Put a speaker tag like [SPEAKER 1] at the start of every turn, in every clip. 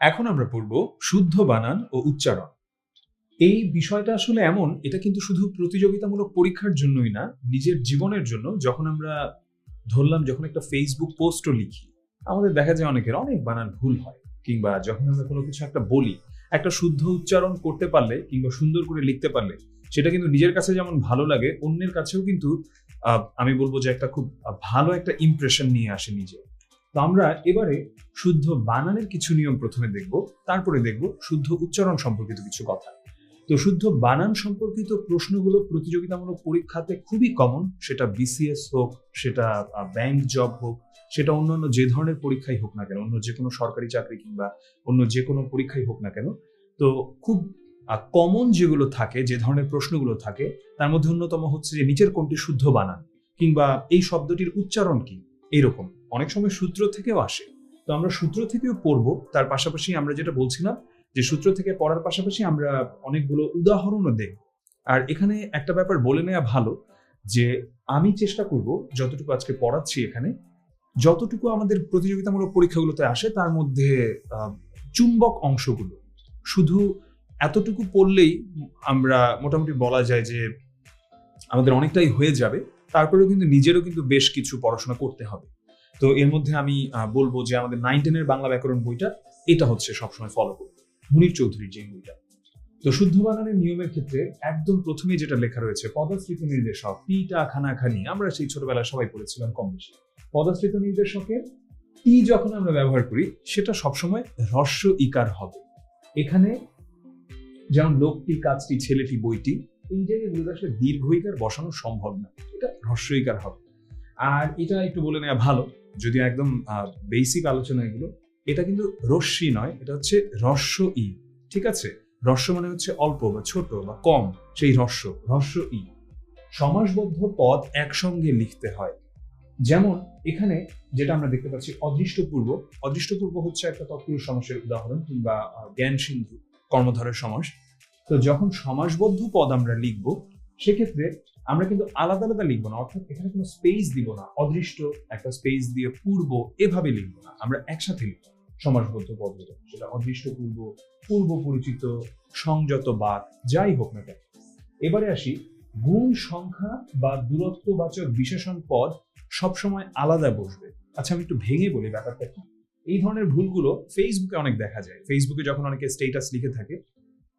[SPEAKER 1] এখন আমরা পড়ব শুদ্ধ বানান ও উচ্চারণ। এই বিষয়টা আসলে এমন, এটা কিন্তু শুধু প্রতিযোগিতামূলক পরীক্ষার জন্যই না, নিজের জীবনের জন্য। যখন আমরা ধরলাম, যখন একটা ফেসবুক পোস্টও লিখি, আমাদের দেখা যায় অনেকের অনেক বানান ভুল হয়। কিংবা যখন আমরা কোনো কিছু একটা বলি, একটা শুদ্ধ উচ্চারণ করতে পারলে কিংবা সুন্দর করে লিখতে পারলে সেটা কিন্তু নিজের কাছে যেমন ভালো লাগে, অন্যের কাছেও কিন্তু আমি বলবো যে একটা খুব ভালো একটা ইমপ্রেশন নিয়ে আসে নিজে। তো আমরা এবারে শুদ্ধ বানানের কিছু নিয়ম প্রথমে দেখব, তারপরে দেখব শুদ্ধ উচ্চারণ সম্পর্কিত কিছু কথা। তো শুদ্ধ বানান সম্পর্কিত প্রশ্নগুলো প্রতিযোগিতামূলক পরীক্ষাতে খুবই কমন, সেটা বিসিএস হোক, সেটা ব্যাংক জব হোক, সেটা অন্যান্য যে ধরনের পরীক্ষাই হোক না কেন, অন্য যে কোনো সরকারি চাকরি কিংবা অন্য যে কোনো পরীক্ষাই হোক না কেন। তো খুব কমন যেগুলো থাকে, যে ধরনের প্রশ্নগুলো থাকে, তার মধ্যে অন্যতম হচ্ছে যে নিচের কোনটি শুদ্ধ বানান, কিংবা এই শব্দটির উচ্চারণ কি, এইরকম অনেক সময় সূত্র থেকেও আসে। তো আমরা সূত্র থেকেও পড়বো, তার পাশাপাশি আমরা যেটা বলছিলাম যে সূত্র থেকে পড়ার পাশাপাশি আমরা অনেকগুলো উদাহরণও দেখব। আর এখানে একটা ব্যাপার বলে নেওয়া ভালো, যে আমি চেষ্টা করব যতটুকু আজকে পড়াচ্ছি এখানে, যতটুকু আমাদের প্রতিযোগিতামূলক পরীক্ষাগুলোতে আসে তার মধ্যে চুম্বক অংশগুলো শুধু এতটুকু পড়লেই আমরা মোটামুটি বলা যায় যে আমাদের অনেকটাই হয়ে যাবে। তারপরেও কিন্তু নিজেরও কিন্তু বেশ কিছু পড়াশোনা করতে হবে। তো এর মধ্যে আমি বলবো যে আমাদের 9-10 বাংলা ব্যাকরণ বইটা, এটা হচ্ছে সবসময় ফলো করবো, মুনীর চৌধুরীর যে বইটা। তো শুদ্ধ বানানের নিয়মের ক্ষেত্রে একদম প্রথমেই যেটা লেখা রয়েছে, পদাশ্রিত নির্দেশক, টিটা খানাখানি, আমরা সেই ছোটবেলায় সবাই পড়েছিলাম কম বেশি। পদাশ্রিত নির্দেশকের টি যখন আমরা ব্যবহার করি, সেটা সবসময় হ্রস্ব ইকার হবে। এখানে যেমন লোকটি, কাজটি, ছেলেটি, বইটি, এই জায়গাগুলো আসলে দীর্ঘ ইকার বসানো সম্ভব না, এটা হ্রস্ব ইকার হবে। আর এটা একটু বলে নেওয়া ভালো, যদি একদম বেসিক আলোচনা এগুলো, এটা কিন্তু রস্যি নয়, এটা হচ্ছে হ্রস্ব ই। ঠিক আছে? হ্রস্ব মানে হচ্ছে অল্প বা ছোট বা কম, সেই হ্রস্ব ই। সমাসবদ্ধ পদ একসঙ্গে লিখতে হয়। যেমন এখানে যেটা আমরা দেখতে পাচ্ছি, অদৃষ্টপূর্ব। অদৃষ্টপূর্ব হচ্ছে একটা তৎপুরুষ সমাসের উদাহরণ, কিংবা জ্ঞান সিন্ধু, কর্মধারয় সমাস। তো যখন সমাসবদ্ধ পদ আমরা লিখব, সেক্ষেত্রে আমরা কিন্তু আলাদা আলাদা লিখবো না, অর্থাৎ এখানে কোনো স্পেস দিব না। অদৃষ্ট একটা স্পেস দিয়ে পূর্ব, এভাবে লিখবো না, আমরা একসাথে লিখবো সমাসবদ্ধ পদগুলো। সেটা অদৃষ্ট পূর্ব, পূর্ব পরিচিত, সংযত বাক, যাই হোক না কেন। এবারে আসি, গুণ, সংখ্যা বা দূরত্ববাচক বিশেষণ পদ সবসময় আলাদা বসবে। আচ্ছা, আমি একটু ভেঙে বলি ব্যাপারটা কি। এই ধরনের ভুলগুলো ফেসবুকে অনেক দেখা যায়। ফেসবুকে যখন অনেকে স্টেটাস লিখে থাকে,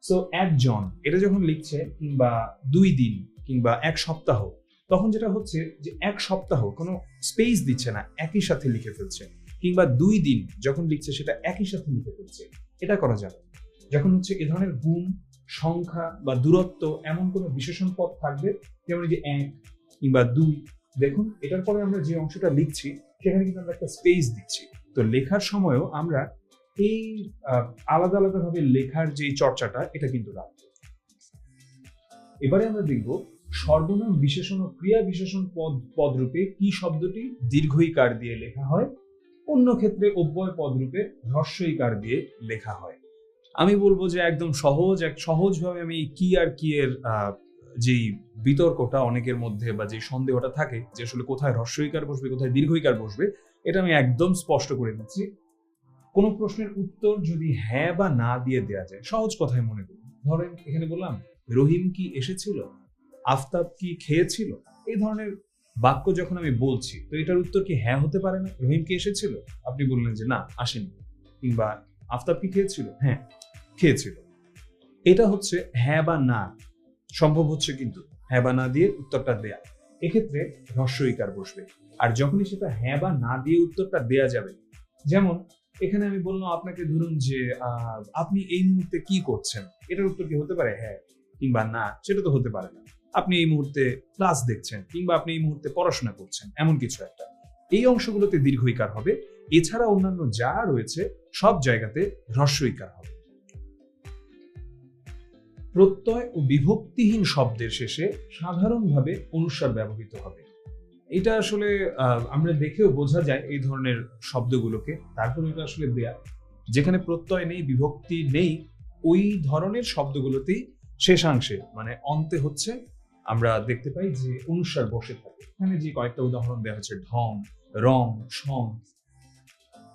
[SPEAKER 1] সো একজন এটা যখন লিখছে, কিংবা 2 দিন, কিংবা 1 সপ্তাহ, তখন যেটা হচ্ছে যে 1 সপ্তাহ কোনো স্পেস দিচ্ছে না, একই সাথে লিখে ফেলছে। কিংবা 2 দিন যখন লিখছে, সেটা একই সাথে লিখে ফেলছে। এটা করা যাবে। যখন হচ্ছে এ ধরনের গুণ, সংখ্যা বা দূরত্ব, এমন কোনো বিশেষণ পদ থাকবে, যেমন যে 1 কিংবা 2, দেখুন এটার পরে আমরা যে অংশটা লিখছি, সেখানে কিন্তু আমরা একটা স্পেস দিচ্ছি। তো লেখার সময়ও আমরা এই আলাদা আলাদা ভাবে লেখার যে চর্চাটা, এটা কিন্তু রাখবো। এবারে আমরা দেখব সর্বনাম, বিশেষণ ও ক্রিয়া বিশেষণ পদরূপে কি শব্দটি দীর্ঘ ইকার দিয়ে লেখা হয়, অন্য ক্ষেত্রে অব্যয় পদরূপে হ্রস্ব ইকার দিয়ে লেখা হয়। আমি বলবো যে একদম সহজভাবে আমি কি আর কি এর যেই বিতর্কটা অনেকের মধ্যে বা যে সন্দেহটা থাকে যে আসলে কোথায় হ্রস্ব ইকার বসবে, কোথায় দীর্ঘ ইকার বসবে, এটা আমি একদম স্পষ্ট করে দিচ্ছি। কোন প্রশ্নের উত্তর যদি হ্যাঁ বা না দিয়ে দেয়া যায়, সহজ কথায় মনে করুন, ধরেন এখানে বললাম, রহিম কি এসেছিল, আফতাব কি খেয়েছিল, এই ধরনের বাক্য যখন আমি বলছি, তো এটার উত্তর কি হ্যাঁ হতে পারে না? রহিম কি এসেছিল, আপনি বললেন যে না, আসেনি। কিংবা আফতাব কি খেয়েছিল, হ্যাঁ খেয়েছিল। এটা হচ্ছে হ্যাঁ বা না, সম্ভব হচ্ছে কিন্তু হ্যাঁ বা না দিয়ে উত্তরটা দেয়া। এক্ষেত্রে হ্রস্ব ইকার বসবে। আর যখনই সেটা হ্যাঁ বা না দিয়ে উত্তরটা দেয়া যাবে, যেমন এখানে আমি বললাম আপনাকে, ধরুন যে আপনি এই মুহূর্তে কি করছেন, এটার উত্তর কি হতে পারে হ্যাঁ কিংবা না? সেটা তো হতে পারে না। আপনি এই মুহূর্তে ক্লাস দেখছেন, কিংবা আপনি এই মুহূর্তে পড়াশোনা করছেন, এমন কিছু একটা। এই অংশগুলোতে দীর্ঘ ইকার হবে। এছাড়া অন্যান্য যা রয়েছে সব জায়গাতে হ্রস্ব ইকার হবে। প্রত্যয় ও বিভক্তিহীন শব্দের শেষে সাধারণভাবে অনুস্বার ব্যবহৃত হবে। এটা আসলে আমরা দেখেও বোঝা যায় এই ধরনের শব্দগুলোকে। তারপরে এটা আসলে দেয়া, যেখানে প্রত্যয় নেই, বিভক্তি নেই, ওই ধরনের শব্দগুলোতেই শেষাংশে মানে অন্তে হচ্ছে আমরা দেখতে পাই যে অনুস্বার বসে থাকে। এখানে যে কয়েকটা উদাহরণ দেওয়া হচ্ছে, ঢং, রং, সং,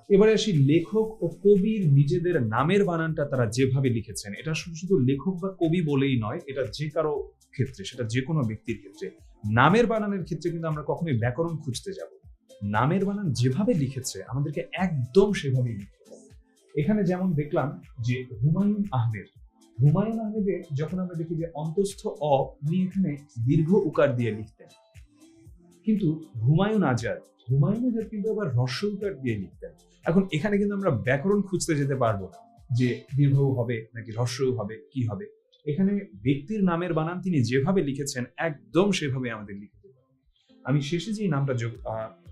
[SPEAKER 1] এবারে আসি লেখক ও কবির নিজেদের নামের বানানটা তারা যেভাবে লিখেছেন, এটা শুধু শুধু লেখক বা কবি বলেই নয়, এটা যে কারো ক্ষেত্রে, সেটা যে কোনো ব্যক্তির ক্ষেত্রে। নামের বানানের ক্ষেত্রে কিন্তু আমরা কখনোই ব্যাকরণ খুঁজতে যাব, নামের বানান যেভাবে লিখেছে আমাদেরকে একদম সেভাবেই লিখতে হবে। এখানে যেমন দেখলাম যে হুমায়ুন আহমেদের যখন আমরা দেখি যে অন্তস্থ অ উনি এখানে দীর্ঘ উকার দিয়ে লিখতেন, কিন্তু হুমায়ুন আজাদ কিন্তু আবার হ্রস্ব উকার দিয়ে লিখতেন। এখন এখানে কিন্তু আমরা ব্যাকরণ খুঁজতে যেতে পারবো না যে দীর্ঘ হবে নাকি হ্রস্ব হবে কি হবে। এখানে ব্যক্তির নামের বানান তিনি যেভাবে লিখেছেন একদম সেভাবে আমাদের লিখে দিতে হবে। আমি শেষে যে নামটা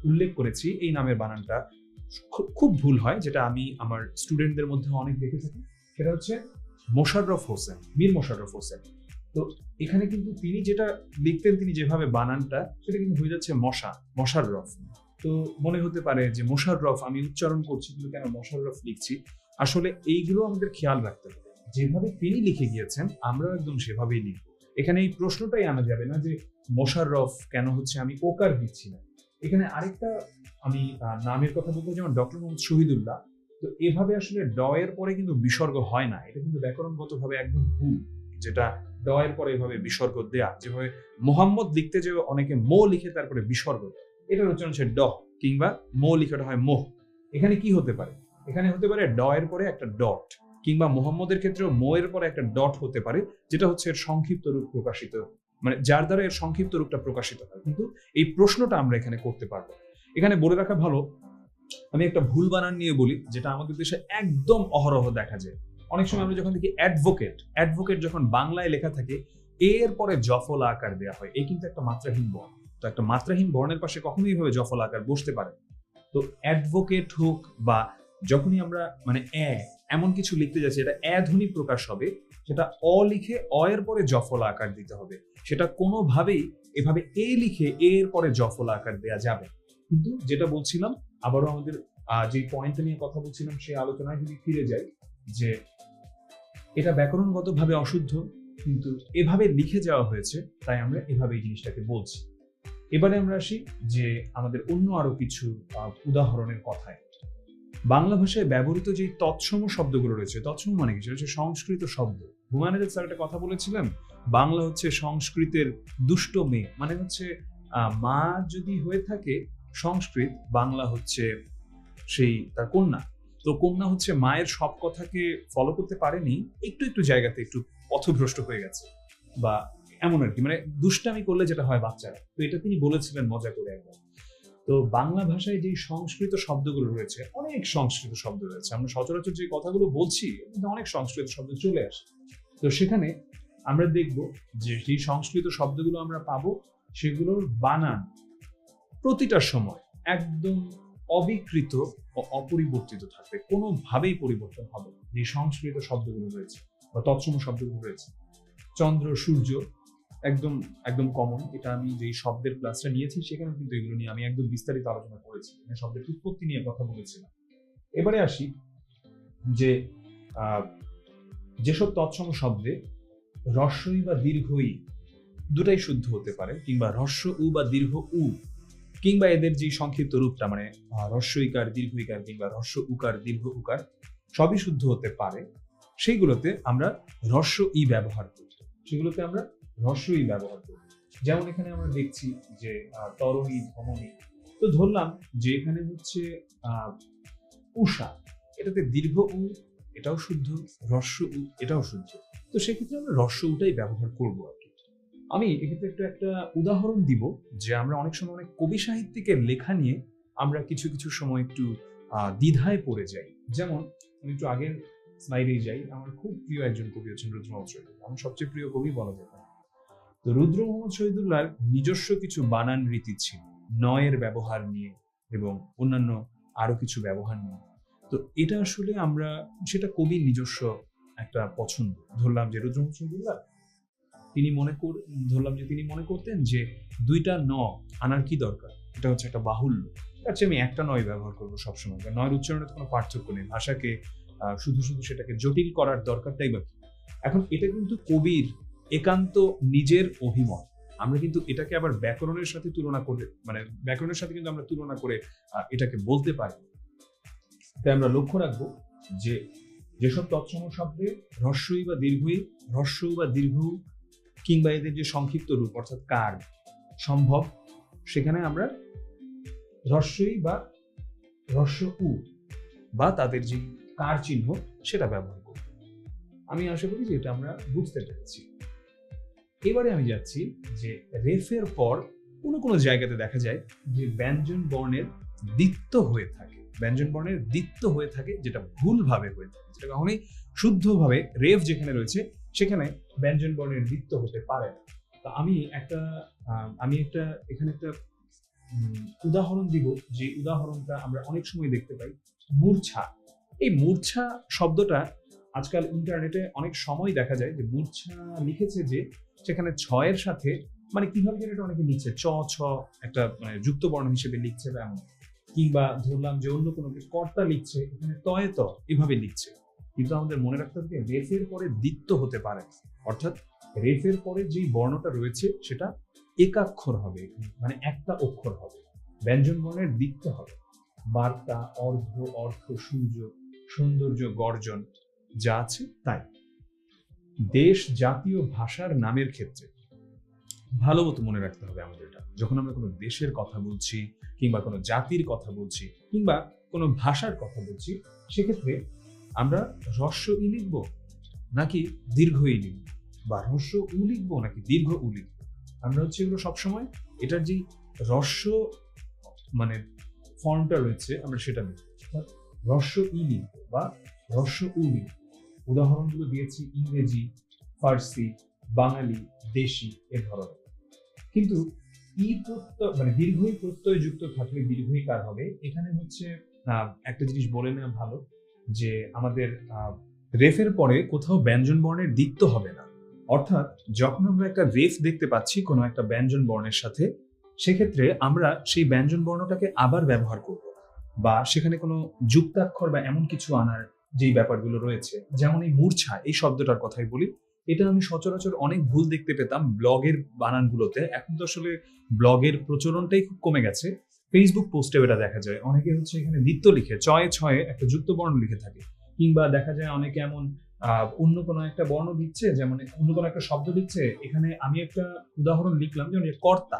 [SPEAKER 1] উল্লেখ করেছি এই নামের বানানটা খুব ভুল হয়, যেটা আমি আমার স্টুডেন্টদের মধ্যে অনেক দেখে থাকি, সেটা হচ্ছে মোশাররফ হোসেন, মীর মোশাররফ হোসেন। তো এখানে কিন্তু তিনি যেটা লিখতেন, তিনি যেভাবে বানানটা, সেটা কিন্তু হয়ে যাচ্ছে মশাররফ। তো মনে হতে পারে যে মোশাররফ আমি উচ্চারণ করছি কিন্তু কেন মশাররফ লিখছি। আসলে এইগুলো আমাদের খেয়াল রাখতে হবে, যেভাবে তিনি লিখে গিয়েছেন আমরাও একদম সেভাবেই লিখবো। এখানে এই প্রশ্নটাই আনা যাবে না যে মোশাররফ কেন হচ্ছে আমি ওকার দিচ্ছি না। এখানে আরেকটা আমি নামের কথা বলবো, যেমন ডক্টর মোহাম্মদ শহীদুল্লাহ। তো এভাবে আসলে ড এর পরে কিন্তু বিসর্গ হয় না, এটা কিন্তু ব্যাকরণগতভাবে একদম ভুল, যেটা ড এর পরে এভাবে বিসর্গ দেয়া, যেভাবে মোহাম্মদ লিখতে যে অনেকে মো লিখে তারপরে বিসর্গ দেয়, এটার উচ্চারণ হচ্ছে ড, কিংবা মো লিখাটা হয় মোহ। এখানে কি হতে পারে, এখানে হতে পারে ড এর পরে একটা ডট, কিংবা মোহাম্মদের ক্ষেত্রেও মো এর পরে একটা ডট হতে পারে, যেটা হচ্ছে এর সংক্ষিপ্ত রূপ প্রকাশিত, মানে যার দ্বারা এর সংক্ষিপ্ত রূপটা প্রকাশিত হয়। কিন্তু এই প্রশ্নটা আমরা এখানে করতে পারবো। এখানে বলে রাখা ভালো, আমি একটা ভুল বানান নিয়ে বলি, যেটা আমাদের দেশে একদম অহরহ দেখা যায়। অনেক সময় আমরা যখন দেখি অ্যাডভোকেট যখন বাংলায় লেখা থাকে এর পরে জফলা আকার দেওয়া হয়, এই কিন্তু একটা মাত্রাহীন বর্ণ। তো একটা মাত্রাহীন বর্ণের পাশে কখনোই এইভাবে জফলা আকার বসতে পারে। তো অ্যাডভোকেট হোক বা যখনই আমরা মানে এমন কিছু লিখতে যাচ্ছি এটা ধ্বনি প্রকাশ হবে, সেটা অ লিখে অ এর পরে জফলা আকার দিতে হবে। সেটা কোনোভাবেই এভাবে এ লিখে এর পরে জফলা আকার দেওয়া যাবে। কিন্তু যেটা বলছিলাম, আবারও আমাদের যে পয়েন্ট নিয়ে কথা বলছিলাম সেই আলোচনায় যদি ফিরে যাই, যে এটা ব্যাকরণগতভাবে অশুদ্ধ কিন্তু এভাবে লিখে যাওয়া হয়েছে, তাই আমরা এভাবে এই জিনিসটাকে বলছি। এবারে আমরা আসি যে আমাদের অন্য আরো কিছু উদাহরণের কথায়। বাংলা ভাষায় ব্যবহৃত যে তৎসম শব্দগুলো রয়েছে, তৎসম মানে কি, সেটা হচ্ছে সংস্কৃত শব্দ। হুমায়ুন আজাদ স্যার একটা কথা বলেছিলেন, বাংলা হচ্ছে সংস্কৃতের দুষ্ট মেয়ে, মানে হচ্ছে মা যদি হয়ে থাকে সংস্কৃত, বাংলা হচ্ছে সেই তার কন্যা। তো কন্যা হচ্ছে মায়ের সব কথাকে ফলো করতে পারেনি, একটু একটু জায়গাতে একটু পথভ্রষ্ট হয়ে গেছে, বা এমন আর কি, মানে দুষ্টামি করলে যেটা হয় বাচ্চারা। তো এটা তিনি বলেছিলেন মজা করে একবার। তো বাংলা ভাষায় যে সংস্কৃত শব্দগুলো রয়েছে, অনেক সংস্কৃত শব্দ রয়েছে, আমরা সচরাচর যে কথাগুলো বলছি কিন্তু অনেক সংস্কৃত শব্দ চলে আসে। তো সেখানে আমরা দেখব যে সেই সংস্কৃত শব্দগুলো আমরা পাবো, সেগুলোর বানান প্রতিটা সময় একদম অবিকৃত ও অপরিবর্তিত থাকবে, কোনোভাবেই পরিবর্তন হবে না। যে সংস্কৃত শব্দগুলো রয়েছে বা তৎসম শব্দগুলো রয়েছে, চন্দ্র, সূর্য একদম একদম কমন। এটা আমি যেই শব্দের ক্লাসটা নিয়েছি সেখানে কিন্তু এগুলো নিয়ে আমি একদম বিস্তারিত আলোচনা করেছি, শব্দের উৎপত্তি নিয়ে কথা বলেছিলাম। এবারে আসি যে যেসব তৎসম শব্দে হ্রস্বই বা দীর্ঘই দুটাই শুদ্ধ হতে পারে, কিংবা হ্রস্ব উ বা দীর্ঘ উ, কিংবা এদের যে সংক্ষিপ্ত রূপটা মানে হ্রস্বইকার দীর্ঘইকার কিংবা হ্রস্ব উকার দীর্ঘ উকার সবই শুদ্ধ হতে পারে, সেইগুলোতে আমরা হ্রস্ব ই ব্যবহার করি, সেগুলোতে আমরা হ্রস্ব ই ব্যবহার করি। যেমন এখানে আমরা দেখছি যে তরণী, ধমনী। তো ধরলাম যে এখানে হচ্ছে উষা, এটাতে দীর্ঘ উ এটাও শুদ্ধ, হ্রস্ব উ এটাও শুদ্ধ। তো সেক্ষেত্রে আমরা হ্রস্ব উটাই ব্যবহার করবো আর কি। আমি এক্ষেত্রে একটা উদাহরণ দিব, যে আমরা অনেক সময় অনেক কবি সাহিত্যিকের লেখা নিয়ে আমরা কিছু কিছু সময় একটু দ্বিধায় পড়ে যাই। যেমন আমি একটু আগের স্লাইডেই যাই, আমার খুব প্রিয় একজন কবি হচ্ছেন রুদ্র মোহাম্মদ শহীদুল্লাহ, আমার সবচেয়ে প্রিয় কবি বলা যেত। তো রুদ্র মোহাম্মদ শহীদুল্লাহর নিজস্ব কিছু বানান রীতি ছিল, নয়ের ব্যবহার নিয়ে এবং অন্যান্য আরো কিছু ব্যবহার নিয়ে। তো এটা আসলে আমরা সেটা কবির নিজস্ব একটা পছন্দ। ধরলাম যে রুদ্র মোহাম্মদ শহীদুল্লাহ তিনি মনে করতেন যে দুইটা ন আনার কি দরকার, এটা হচ্ছে একটা বাহুল্য, আচ্ছা আমি একটা নয় ব্যবহার করবো সবসময়, নয়ের উচ্চারণের কোনো পার্থক্য নেই, ভাষাকে শুধু শুধু সেটাকে জটিল করার দরকারটাই বা কি। এখন এটা কিন্তু কবির একান্ত নিজের অভিমত, আমরা কিন্তু এটাকে আবার ব্যাকরণের সাথে তুলনা করে, মানে ব্যাকরণের সাথে কিন্তু আমরা তুলনা করে এটাকে বলতে পারি। তাই আমরা লক্ষ্য রাখবো যে যেসব তৎসম শব্দে হ্রস্বই বা দীর্ঘই, হ্রস্ব বা দীর্ঘ কিংবা এদের যে সংক্ষিপ্ত রূপ অর্থাৎ কার সম্ভব, সেখানে আমরা হ্রস্বই বা হ্রস্ব উ বা তাদের যে কার চিহ্ন সেটা ব্যবহার করব। আমি আশা করি যে এটা আমরা বুঝতে পেরেছি। এবারে আমি যাচ্ছি যে রেফের পর কোনো কোনো জায়গাতে দেখা যায় যে ব্যঞ্জন বর্ণের দ্বিত্ব হয়ে থাকে, ব্যঞ্জন বর্ণের দ্বিত্ব হয়ে থাকে, যেটা ভুলভাবে হয়ে থাকে, যেটা কখনোই শুদ্ধভাবে রেফ যেখানে রয়েছে সেখানে ব্যঞ্জন বর্ণের দ্বিত্ব হতে পারে না। তো আমি একটা এখানে একটা উদাহরণ দিব, যে উদাহরণটা আমরা অনেক সময় দেখতে পাই, মূর্ছা। এই মূর্ছা শব্দটা আজকাল ইন্টারনেটে অনেক সময় দেখা যায় যে মূর্ছা লিখেছে যে সেখানে ছয়ের সাথে মানে কিভাবে যেন এটা অনেকে লিখছে চ ছ একটা মানে যুক্ত বর্ণ হিসেবে লিখছে বা এমন, কিংবা ধরলাম যে অন্য কোনো কর্তা লিখছে এখানে তয়ে ত এভাবে লিখছে। কিন্তু আমাদের মনে রাখতে হবে রেফের পরে দ্বিত্ব হতে পারে, অর্থাৎ রেফের পরে যেই বর্ণটা রয়েছে সেটা একাক্ষর হবে, মানে একটা অক্ষর হবে, ব্যঞ্জন বর্ণের দ্বিত্ব হবে। বার্তা, অর্ধ, অর্থ, সূর্য, সৌন্দর্য, গর্জন যা আছে তাই। দেশ, জাতীয়, ভাষার নামের ক্ষেত্রে ভালো মতো মনে রাখতে হবে আমাদের এটা, যখন আমরা কোনো দেশের কথা বলছি কিংবা কোনো জাতির কথা বলছি কিংবা কোনো ভাষার কথা বলছি, সেক্ষেত্রে আমরা হ্রস্ব ই লিখবো নাকি দীর্ঘ ই লিখবো, বা হ্রস্ব উ লিখবো নাকি দীর্ঘ উ লিখবো। আমরা হচ্ছে এগুলো সবসময় এটার যে হ্রস্ব মানে ফর্মটা রয়েছে আমরা সেটা লিখবো, হ্রস্ব ই লিখবো বা হ্রস্ব উ লিখবো। উদাহরণগুলো দিয়েছি ইংরেজি, ফার্সি, বাঙালি, দেশি এ ধরনের। কিন্তু ই প্রত্যয় মানে দীর্ঘই প্রত্যয় যুক্ত থাকলে দীর্ঘই কার হবে। এখানে হচ্ছে একটা জিনিস বলে নেওয়া ভালো যে আমাদের রেফের পরে কোথাও ব্যঞ্জন বর্ণের দ্বিত্ব হবে না, অর্থাৎ যখন আমরা একটা রেফ দেখতে পাচ্ছি কোনো একটা ব্যঞ্জন বর্ণের সাথে, সেক্ষেত্রে আমরা সেই ব্যঞ্জন বর্ণটাকে আবার ব্যবহার করব, বা সেখানে কোনো যুক্তাক্ষর বা এমন কিছু আনার যেই ব্যাপারগুলো রয়েছে, যেমন এই মূর্ছা এই শব্দটার কথাই বলি, এটা আমি সচরাচর অনেক ভুল দেখতে পেতাম ব্লগের বানানগুলোতে। এখন তো আসলে ব্লগের প্রচলনটাই খুব কমে গেছে, ফেসবুক পোস্টে এটা দেখা যায়, অনেকে হচ্ছে এখানে দ্বিত্ব লিখে ছয়ে ছয়ে একটা যুক্ত বর্ণ লিখে থাকে, কিংবা দেখা যায় অনেকে এমন অন্য কোনো একটা বর্ণ দিচ্ছে, যেমন অন্য কোনো একটা শব্দ দিচ্ছে, এখানে আমি একটা উদাহরণ লিখলাম যেমন কর্তা,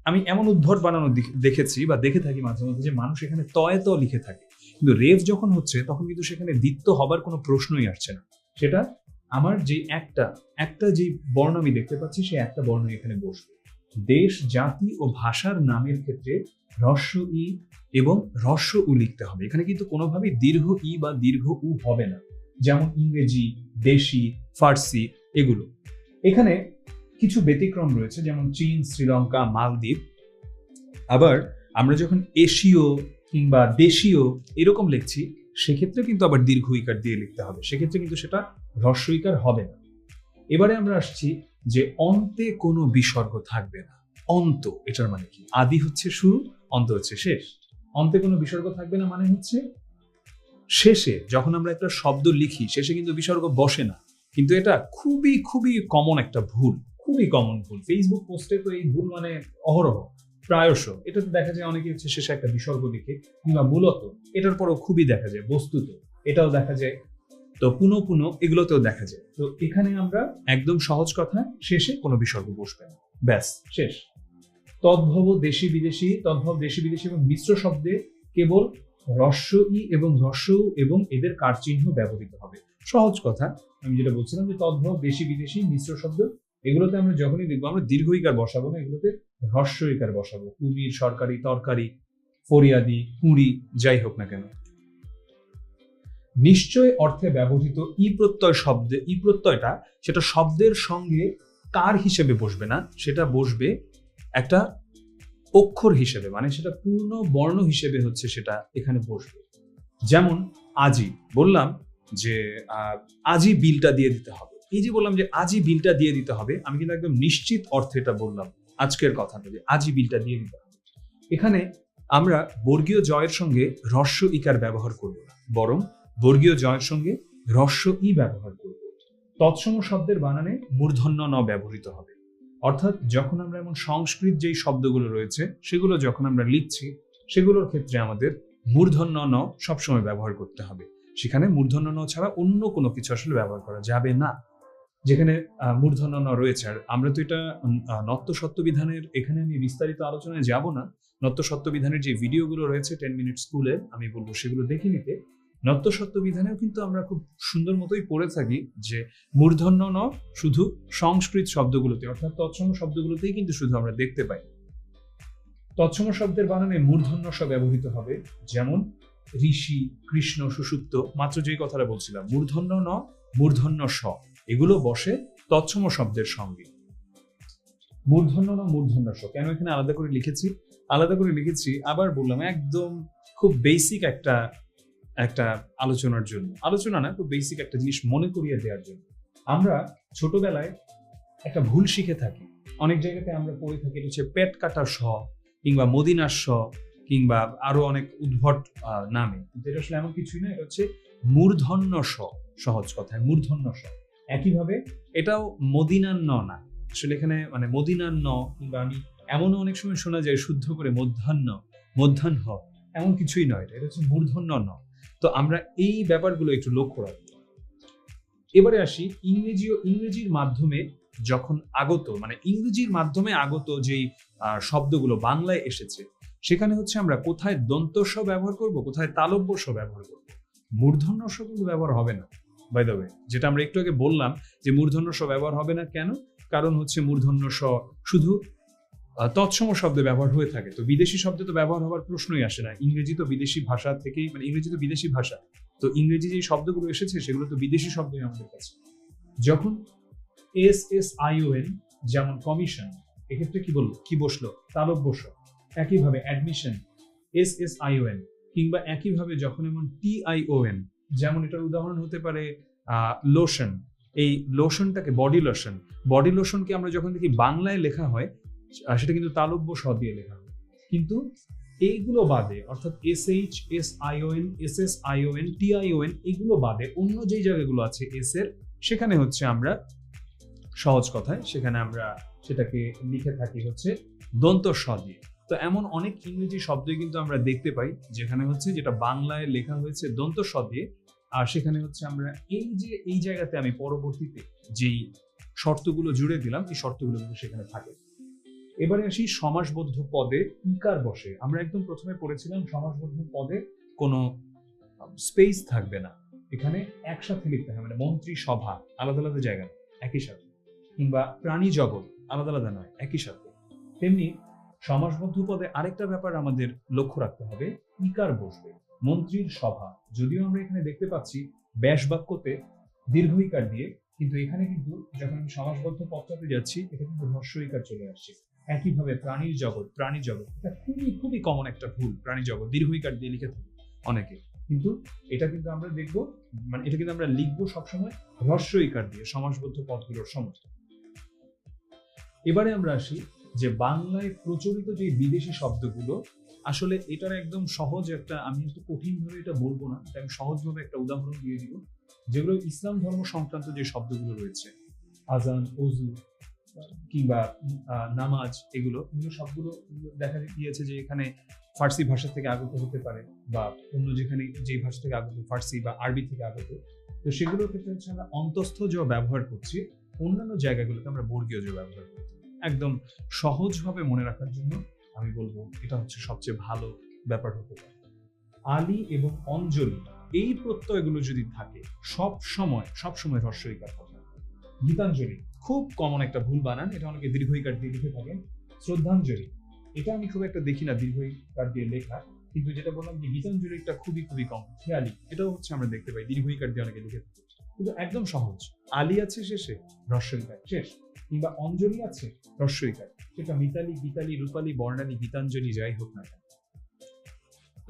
[SPEAKER 1] আমি এমন উদ্ভট বানানো দেখেছি বা দেখে থাকি মাঝে মধ্যে যে মানুষ এখানে তয়ে ত লিখে থাকে, কিন্তু রেফ যখন হচ্ছে তখন কিন্তু সেখানে দ্বিত্ব হবার কোনো প্রশ্নই আসছে না। সেটা আমার যে একটা যে বর্ণ আমি দেখতে পাচ্ছি সে একটা বর্ণ এখানে বসবে। দেশ, জাতি ও ভাষার নামের ক্ষেত্রে হ্রস্ব ই এবং হ্রস্ব উ লিখতে হবে, এখানে কিন্তু কোনোভাবেই দীর্ঘ ই বা দীর্ঘ উ হবে না, যেমন ইংরেজি, দেশি, ফার্সি এগুলো। এখানে কিছু ব্যতিক্রম রয়েছে, যেমন চীন, শ্রীলঙ্কা, মালদ্বীপ। আবার আমরা যখন এশীয় কিংবা দেশীয় এরকম লিখছি, সেক্ষেত্রে কিন্তু আবার দীর্ঘ ইকার দিয়ে লিখতে হবে, সেক্ষেত্রে কিন্তু সেটা হ্রস্ব ইকার হবে না। এবারে আমরা আসছি যে অন্তে কোনো বিসর্গ থাকবে না। অন্ত এটার মানে কি? আদি হচ্ছে শুরু, অন্ত হচ্ছে শেষ। অন্তে কোনো বিসর্গ থাকবে না মানে হচ্ছে শেষে যখন আমরা একটা শব্দ লিখি শেষে কিন্তু বিসর্গ বসে না, কিন্তু এটা খুবই খুবই কমন একটা ভুল, খুবই কমন ভুল। ফেসবুক পোস্টে তো এই ভুল মানে অহরহ, প্রায়শ এটাতে দেখা যায় অনেকে হচ্ছে শেষে একটা বিসর্গ লিখে, কিংবা মূলত এটার পরেও খুবই দেখা যায়, বস্তুত এটাও দেখা যায়, তো পুনঃ পুনঃ এগুলোতেও দেখা যায়। তো এখানে আমরা একদম সহজ কথা, শেষে কোনো বিসর্গ বসবে না, ব্যাস শেষ। তদ্ভব দেশি বিদেশি, তদ্ভব দেশি বিদেশি এবং মিশ্র শব্দে কেবল হ্রস্ব ই এবং হ্রস্ব উ এবং এদের কার চিহ্ন ব্যবহৃত হবে। সহজ কথা আমি যেটা বলছিলাম যে তদ্ভব দেশি বিদেশি মিশ্র শব্দ, এগুলোতে আমরা যখনই দেখবো আমরা দীর্ঘ ইকার বসাবো না, এগুলোতে হ্রস্ব ইকার বসাবো। কুমির, সরকারি, তরকারি, ফরিয়াদি, কুঁড়ি যাই হোক না কেন। নিশ্চয় অর্থে ব্যবহৃত ই প্রত্যয় শব্দে, ই প্রত্যয়টা সেটা শব্দের সঙ্গে কার হিসেবে বসবে না, সেটা বসবে একটা অক্ষর হিসেবে, মানে সেটা পূর্ণ বর্ণ হিসেবে হচ্ছে সেটা এখানে বসবে। যেমন আজি বললাম যে আজি বিলটা দিয়ে দিতে হবে, এই যে বললাম যে আজি বিলটা দিয়ে দিতে হবে, আমি কিন্তু একদম নিশ্চিত অর্থে এটা বললাম আজকের কথাটা যে আজি বিলটা দিয়ে দিতে হবে। এখানে আমরা বর্গীয় জয়ের সঙ্গে হ্রস্ব ইকার ব্যবহার করব না, বরং বর্গীয় জয়ের সঙ্গে হ্রস্ব ই ব্যবহার করব। তৎসম শব্দের বানানে মূর্ধন্য ন ব্যবহৃত হবে, অর্থাৎ যখন আমরা এমন সংস্কৃত যেই শব্দগুলো রয়েছে সেগুলো যখন আমরা লিখছি সেগুলোর ক্ষেত্রে আমাদের মূর্ধন্য ন সবসময় ব্যবহার করতে হবে। সেখানে মূর্ধন্য ন ছাড়া অন্য কোনো কিছু আসলে ব্যবহার করা যাবে না। যেখানে মূর্ধন্য ন রয়েছে, আর আমরা তো এটা নত্য সত্য বিধানের, এখানে আমি বিস্তারিত আলোচনায় যাব না। নত্য সত্য বিধানের যে ভিডিওগুলো রয়েছে 10 মিনিট স্কুলে, আমি বলবো সেগুলো দেখে নিতে। নত্য সত্য বিধানেও কিন্তু আমরা খুব সুন্দর মতোই পড়ে থাকি যে মূর্ধন্য ন শুধু সংস্কৃত শব্দগুলোতে, অর্থাৎ তৎসম শব্দগুলোতেই কিন্তু শুধু আমরা দেখতে পাই। তৎসম শব্দের বানানে মূর্ধন্য স ব্যবহৃত হবে, যেমন ঋষি, কৃষ্ণ, সুষুপ্ত, মাত্র যেই কথাটা বলছিলাম, মূর্ধন্য ন, মূর্ধন্য স, এগুলো বসে তৎসম শব্দের সঙ্গে। মূর্ধন্য ন, মূর্ধন্য স কেন এখানে আলাদা করে লিখেছি? আলাদা করে লিখেছি, আবার বললাম, একদম খুব বেসিক একটা আলোচনার জন্য, আলোচনা না, খুব বেসিক একটা জিনিস মনে করিয়ে দেওয়ার জন্য। আমরা ছোটবেলায় একটা ভুল শিখে থাকি, অনেক জায়গাতে আমরা পড়ে থাকি, এটা হচ্ছে পেট কাটা স, কিংবা মদিনার স, কিংবা আরো অনেক উদ্ভট নামে, কিন্তু এটা আসলে এমন কিছুই না, এটা হচ্ছে মূর্ধন্য স। সহজ কথায় মূর্ধন্য স। একইভাবে এটাও মদিনার ন না, আসলে এখানে মানে মদিনার ন, কিংবা আমি এমনও অনেক সময় শোনা যায় শুদ্ধ করে মধ্যাহ্ন, এমন কিছুই নয়, এটা হচ্ছে মূর্ধন্য ন। তো আমরা এই ব্যাপারগুলো একটু লক্ষ্য রাখবো। এবারে আসি ইংরেজির মাধ্যমে যখন আগত, মানে ইংরেজির মাধ্যমে আগত যেই শব্দগুলো বাংলায় এসেছে, সেখানে হচ্ছে আমরা কোথায় দন্ত স ব্যবহার করব, কোথায় তালব্য স ব্যবহার করব। মূর্ধন্য স কিন্তু ব্যবহার হবে না, বাই দ্য ওয়ে, যেটা আমরা একটু আগে বললাম যে মূর্ধন্য স ব্যবহার হবে না কেন, কারণ হচ্ছে মূর্ধন্য স শুধু তৎসম শব্দে ব্যবহার হয়ে থাকে, তো বিদেশি শব্দে তো ব্যবহার হওয়ার প্রশ্নই আসে না। ইংরেজি তো বিদেশি ভাষা থেকেই, মানে ইংরেজি তো বিদেশি ভাষা, তো ইংরেজি যে শব্দগুলো এসেছে সেগুলো তো বিদেশি শব্দই আমাদের কাছে। যখন SSION, যেমন কমিশন, এক্ষেত্রে কি বসলো? তালব্য স। একইভাবে অ্যাডমিশন, SSION, কিংবা একইভাবে যখন এমন TION, যেমন এটার উদাহরণ হতে পারে লোশন। এই লোশনটাকে বডি লোশনকে আমরা যখন দেখি বাংলায় লেখা হয়, সেটা কিন্তু তালব্য স দিয়ে লেখা হয়। কিন্তু এইগুলো বাদে, অর্থাৎ SH, SION, SSION, TION, এগুলো বাদে অন্য যেই জায়গাগুলো আছে এস এর, সেখানে হচ্ছে আমরা সহজ কথায় সেখানে আমরা সেটাকে লিখে থাকি হচ্ছে দন্ত স দিয়ে। তো এমন অনেক ইংরেজি শব্দই কিন্তু আমরা দেখতে পাই যেখানে হচ্ছে যেটা বাংলায় লেখা হয়েছে দন্ত স দিয়ে, আর সেখানে হচ্ছে আমরা এই জায়গাতে আমি পরবর্তীতে যেই শর্তগুলো জুড়ে দিলাম, এই শর্তগুলো কিন্তু সেখানে থাকে। এবারে আসি সমাসবদ্ধ পদে ইকার বসে। আমরা একদম প্রথমে পড়েছিলাম সমাসবদ্ধ পদে কোনো স্পেস থাকবে না, এখানে একসাথে লিখতে হবে, মানে মন্ত্রী সভা আলাদা আলাদা জায়গা একই সাথে, কিংবা প্রাণী জগৎ আলাদা আলাদা নয় একই সাথে। তেমনি সমাসবদ্ধ পদে আরেকটা ব্যাপার আমাদের লক্ষ্য রাখতে হবে, ইকার বসবে, মন্ত্রীর সভা। যদিও আমরা এখানে দেখতে পাচ্ছি ব্যাস বাক্যতে দীর্ঘ ইকার দিয়ে, কিন্তু এখানে কিন্তু যখন আমি সমাসবদ্ধ পদটাতে যাচ্ছি, এটা কিন্তু হ্রস্ব ইকার চলে আসছে। একইভাবে প্রাণীর জগৎ, এটা খুবই খুবই কমন একটা ভুল, প্রাণী জগৎ দীর্ঘ ইকার দিয়ে লিখে থাকি অনেকে, কিন্তু এটা কিন্তু আমরা দেখবো, মানে এটা কিন্তু আমরা লিখবো সবসময় হ্রস্ব ইকার দিয়ে সমাসবদ্ধ পদগুলোর সমস্ত। এবারে আমরা আসি যে বাংলায় প্রচলিত যে বিদেশি শব্দগুলো, আসলে এটার একদম সহজ একটা, আমি একটু কঠিন ভাবে এটা বলবো না, আমি সহজভাবে একটা উদাহরণ দিয়ে দিব। যেগুলো ইসলাম ধর্ম সংক্রান্ত যে শব্দগুলো রয়েছে, আজান, অজু, কিংবা নামাজ, এগুলো সবগুলো দেখা গিয়েছে যে এখানে ফার্সি ভাষা থেকে আগত হতে পারে, বা অন্য যেখানে যে ভাষা থেকে আগত, ফার্সি বা আরবি থেকে আগত। তো সেগুলোর ক্ষেত্রে হচ্ছে আমরা অন্তস্থ জ ব্যবহার করছি, অন্যান্য জায়গাগুলোতে আমরা বর্গীয় জ ব্যবহার করছি। একদম সহজভাবে মনে রাখার জন্য আমি বলবো এটা হচ্ছে সবচেয়ে ভালো ব্যাপার হতে পারে। আলী এবং অঞ্জলি, এই প্রত্যয়গুলো যদি থাকে সব সময় হ্রস্ব ইকার হবে। গীতাঞ্জলি খুব কমন একটা ভুল বানান, এটা অনেকে দীর্ঘ ইকার দিয়ে লিখে থাকেন। শ্রদ্ধাঞ্জলি, এটা আমি খুব একটা দেখি না দীর্ঘ ইকার দিয়ে লেখা, কিন্তু যেটা বললাম যে গীতাঞ্জলিটা খুবই কম। খেয়ালি, এটাও হচ্ছে আমরা দেখতে পাই দীর্ঘ ইকার দিয়ে অনেকে লিখে থাকে, কিন্তু একদম সহজ। আলী আছে শেষে, হ্রস্ব ইকার শেষ, কিংবা অঞ্জলি আছে, হ্রস্ব ইকার, সেটা মিতালি, গীতালি, রূপালী, বর্ণালী, গীতাঞ্জলি যাই হোক না কেন।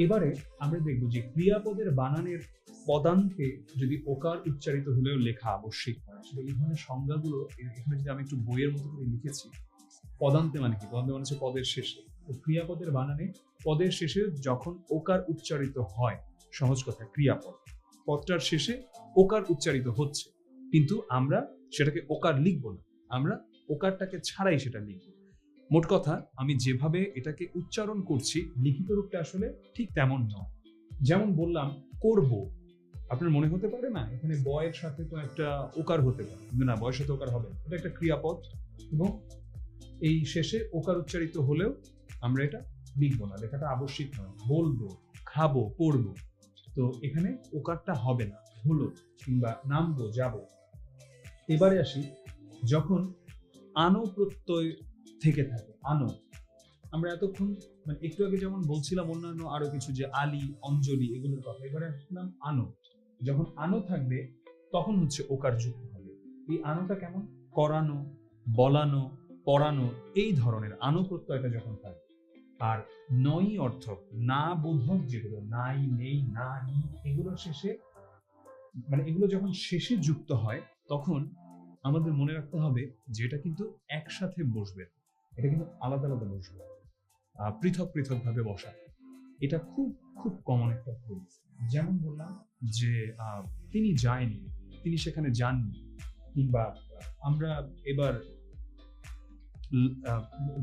[SPEAKER 1] এবারে আমরা দেখবো যে ক্রিয়াপদের বানানের পদান্তে যদি ওকার উচ্চারিত হলেও লেখা আবশ্যিক হয়। আসলে এই ধরনের সংজ্ঞাগুলো এখানে যদি আমি একটু বইয়ের মতো করে লিখেছি, পদান্তে মানে কি? পদান্তে মানে হচ্ছে পদের শেষে। তো ক্রিয়াপদের বানানে পদের শেষে যখন ওকার উচ্চারিত হয়, সহজ কথা, ক্রিয়াপদ পদটার শেষে ওকার উচ্চারিত হচ্ছে, কিন্তু আমরা সেটাকে ওকার লিখবো না, আমরা ওকারটাকে ছাড়াই সেটা লিখবো। মোট কথা, আমি যেভাবে এটাকে উচ্চারণ করছি, লিখিত রূপটা আসলে ঠিক তেমন নয়। যেমন বললাম করব, আপনার মনে হতে পারে না এখানে বয়ের সাথে তো একটা ওকার হতে পারে, কিন্তু না, বয়ের সাথে ওকার হবে না, এটা একটা ক্রিয়াপদ এবং এই শেষে ওকার উচ্চারিত হলেও আমরা এটা লিখবো না, লেখাটা আবশ্যিক নয়। বলবো, খাবো, পড়বো, তো এখানে ওকারটা হবে না, হলো কিংবা নামবো, যাব। এবারে আসি, যখন আনো প্রত্যয় থেকে থাকে, আনো, আমরা এতক্ষণ মানে একটু আগে যেমন বলছিলাম অন্যান্য আরো কিছু, যে আলী, অঞ্জলি, এগুলোর কথা, এবারে আসলাম আনো। যখন আনো থাকবে তখন হচ্ছে ওকার যুক্ত হবে। এই আনোটা কেমন? করানো, বলানো, পড়ানো, এই ধরনের আনো প্রত্যয়টা যখন থাকবে। আর নই অর্থক, না বোধক যেগুলো, নাই, নেই, না, নি, এগুলোর শেষে মানে এগুলো যখন শেষে যুক্ত হয় তখন আমাদের মনে রাখতে হবে যে এটা কিন্তু একসাথে বসবে, এটা কিন্তু আলাদা আলাদা বসবে, পৃথক পৃথক ভাবে বসা। এটা খুব খুব কমন একটা ভুল। যেমন বললাম যে তিনি যায়নি, তিনি সেখানে যাননি, কিংবা আমরা এবার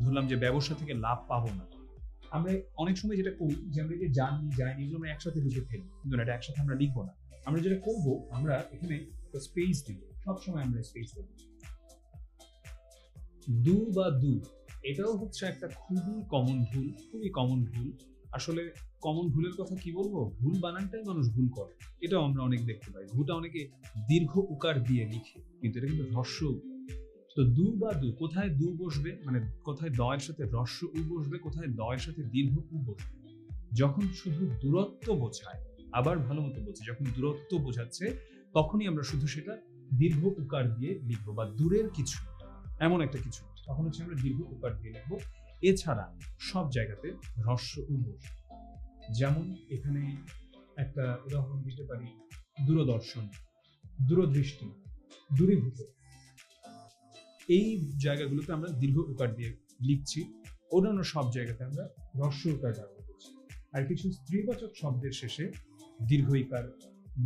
[SPEAKER 1] ধরলাম যে ব্যবসা থেকে লাভ পাবো না। আমরা অনেক সময় যেটা করি যে আমরা এই যে যাননি, যায়নি, এগুলো আমরা একসাথে লিখে ফেলি, কিন্তু এটা একসাথে আমরা লিখবো না। আমরা যেটা করবো, আমরা এখানে স্পেস দিব, সবসময় আমরা স্পেস দেব। দু বা দু, এটাও হচ্ছে একটা খুবই কমন ভুল, খুবই কমন ভুল। আসলে কমন ভুলের কথা কি বলবো, ভুল বানানটাই মানুষ ভুল করে, এটাও আমরা অনেক দেখতে পাই। ভুটা অনেকে দীর্ঘ উকার দিয়ে লিখে, কিন্তু এটা কিন্তু হ্রস্ব উ। তো দু বা দু, কোথায় দু বসবে, মানে কোথায় দ এর সাথে হ্রস্ব উ বসবে, কোথায় দ এর সাথে দীর্ঘ উ বসবে? যখন শুধু দূরত্ব বোঝায়, আবার ভালো মতো বলছি, যখন দূরত্ব বোঝাচ্ছে তখনই আমরা শুধু সেটা দীর্ঘ উকার দিয়ে লিখবো, বা দূরের কিছু এমন একটা কিছু, তখন হচ্ছে আমরা দীর্ঘ উকার দিয়ে লিখবো। এছাড়া সব জায়গাতে হ্রস্ব উ বসবে। যেমন এখানে একটা উদাহরণ দিতে পারি, দূরদর্শন, দূরদৃষ্টি, দূরীভূত, এই জায়গাগুলোতে আমরা দীর্ঘ উকার দিয়ে লিখছি, অন্যান্য সব জায়গাতে আমরা হ্রস্ব উকার ব্যবহার করছি। আর কিছু স্ত্রীবাচক শব্দের শেষে দীর্ঘ ইকার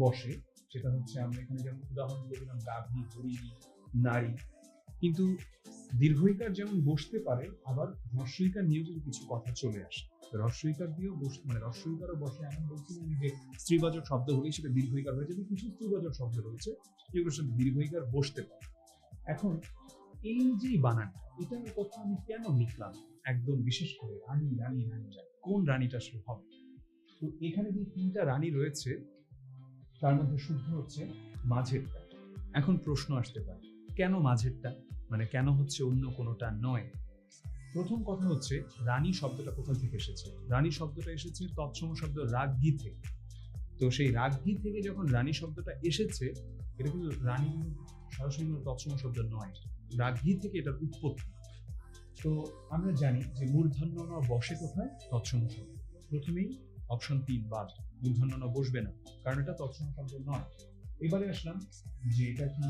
[SPEAKER 1] বসে, সেটা হচ্ছে আমরা এখানে যেমন উদাহরণ দিলাম গাভী, হরিণী, নারী। কিন্তু দীর্ঘ ইকার যেমন বসতে পারে, আবার হ্রস্ব ইকার নিয়েও কিন্তু কিছু কথা চলে আসে। হ্রস্ব ইকার দিয়েও মানে হ্রস্ব ইকারও বসে, এমন বলছিলাম যে স্ত্রীবাচক শব্দ হলেই সেটা দীর্ঘ ইকার হয়ে যাবে। কিছু স্ত্রীবাচক শব্দ রয়েছে যেগুলোর সাথে দীর্ঘ ইকার বসতে পারে। এখন এই যে বানানটা, এটার কথা আমি কেন লিখলাম, একদম বিশেষ করে রানী, রানী, রানী, রানী, কোন রানীটা আসলে হবে? তো এখানে যে তিনটা রানী রয়েছে তার মধ্যে শুদ্ধ হচ্ছে মাঝেরটা। এখন প্রশ্ন আসতে পারে, কেন মাঝেরটা, মানে কেন হচ্ছে অন্য কোনোটা নয়? প্রথম কথা হচ্ছে, রানী শব্দটা কোথা থেকে এসেছে? রানী শব্দটা এসেছে তৎসম শব্দ রাজ্ঞী থেকে। তো সেই রাজ্ঞী থেকে যখন রানী শব্দটা এসেছে, এটা কিন্তু রানী সরাসরি কোনো তৎসম শব্দ নয়, রাজ্ঞী থেকে এটার উৎপত্তি। তো আমরা জানি যে মূর্ধন্য ন বসে কোথায়? তৎসম শব্দ। প্রথমেই অপশন 3 বাদ, মূর্ধন্য ন বসবে না, কারণ এটা তৎসম শব্দ নয়। এবারে আসলাম যে এটা কি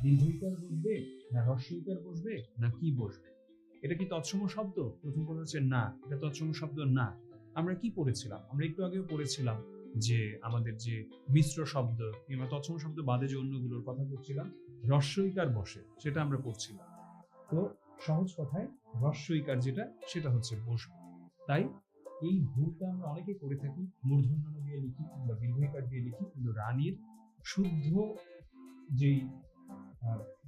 [SPEAKER 1] দীর্ঘ ইকার বসবে, না হ্রস্ব ইকার বসবে, না কি বসবে? এটা কি তৎসম শব্দ? প্রথম কথা হচ্ছে না, এটা তৎসম শব্দ না। আমরা কি পড়েছিলাম? আমরা একটু আগেও পড়েছিলাম যে আমাদের যে মিশ্র শব্দ কিংবা তৎসম শব্দ বাদে যে অন্যগুলোর কথা বলছিলাম, হ্রস্ব ইকার বসে, সেটা আমরা পড়ছিলাম। তো সহজ কথায় হ্রস্ব ইকার যেটা, সেটা হচ্ছে বসবে। তাই এই ভুলটা আমরা অনেকে করে থাকি, মূর্ধন্য ন দিয়ে লিখি কিংবা দীর্ঘ ইকার দিয়ে লিখি, কিন্তু রানীর শুদ্ধ যেই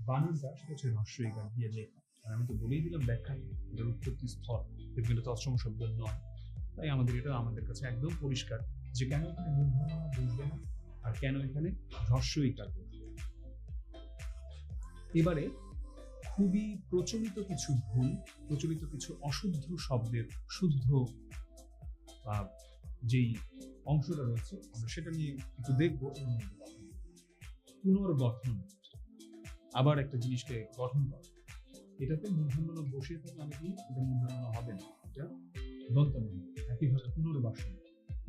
[SPEAKER 1] বানানটা, সেটা হচ্ছে হ্রস্ব ইকার দিয়ে লেখা। আর আমি তো বলেই দিলাম ব্যাখ্যায়, এটার উৎপত্তি স্থল কিন্তু তৎসম শব্দ নয়। তাই আমাদের এটা আমাদের কাছে একদম পরিষ্কার যে কেন এখানে মূর্ধন্য ন বসবে না আর কেন এখানে হ্রস্ব ইকার বসবে। এবারে খুবই প্রচলিত কিছু ভুল, প্রচলিত কিছু অশুদ্ধ শব্দের শুদ্ধ যেই অংশটা রয়েছে, আমরা সেটা নিয়ে একটু দেখবো। পুনর্গঠন, আবার একটা জিনিসকে গঠন করা, এটাতে মূর্ধন্য ন বসিয়ে থাকলে আমি কি, এটা মূর্ধন্য ন হবে না, এটা দন্তন্য হবে। একইভাবে পুনর্বাসন,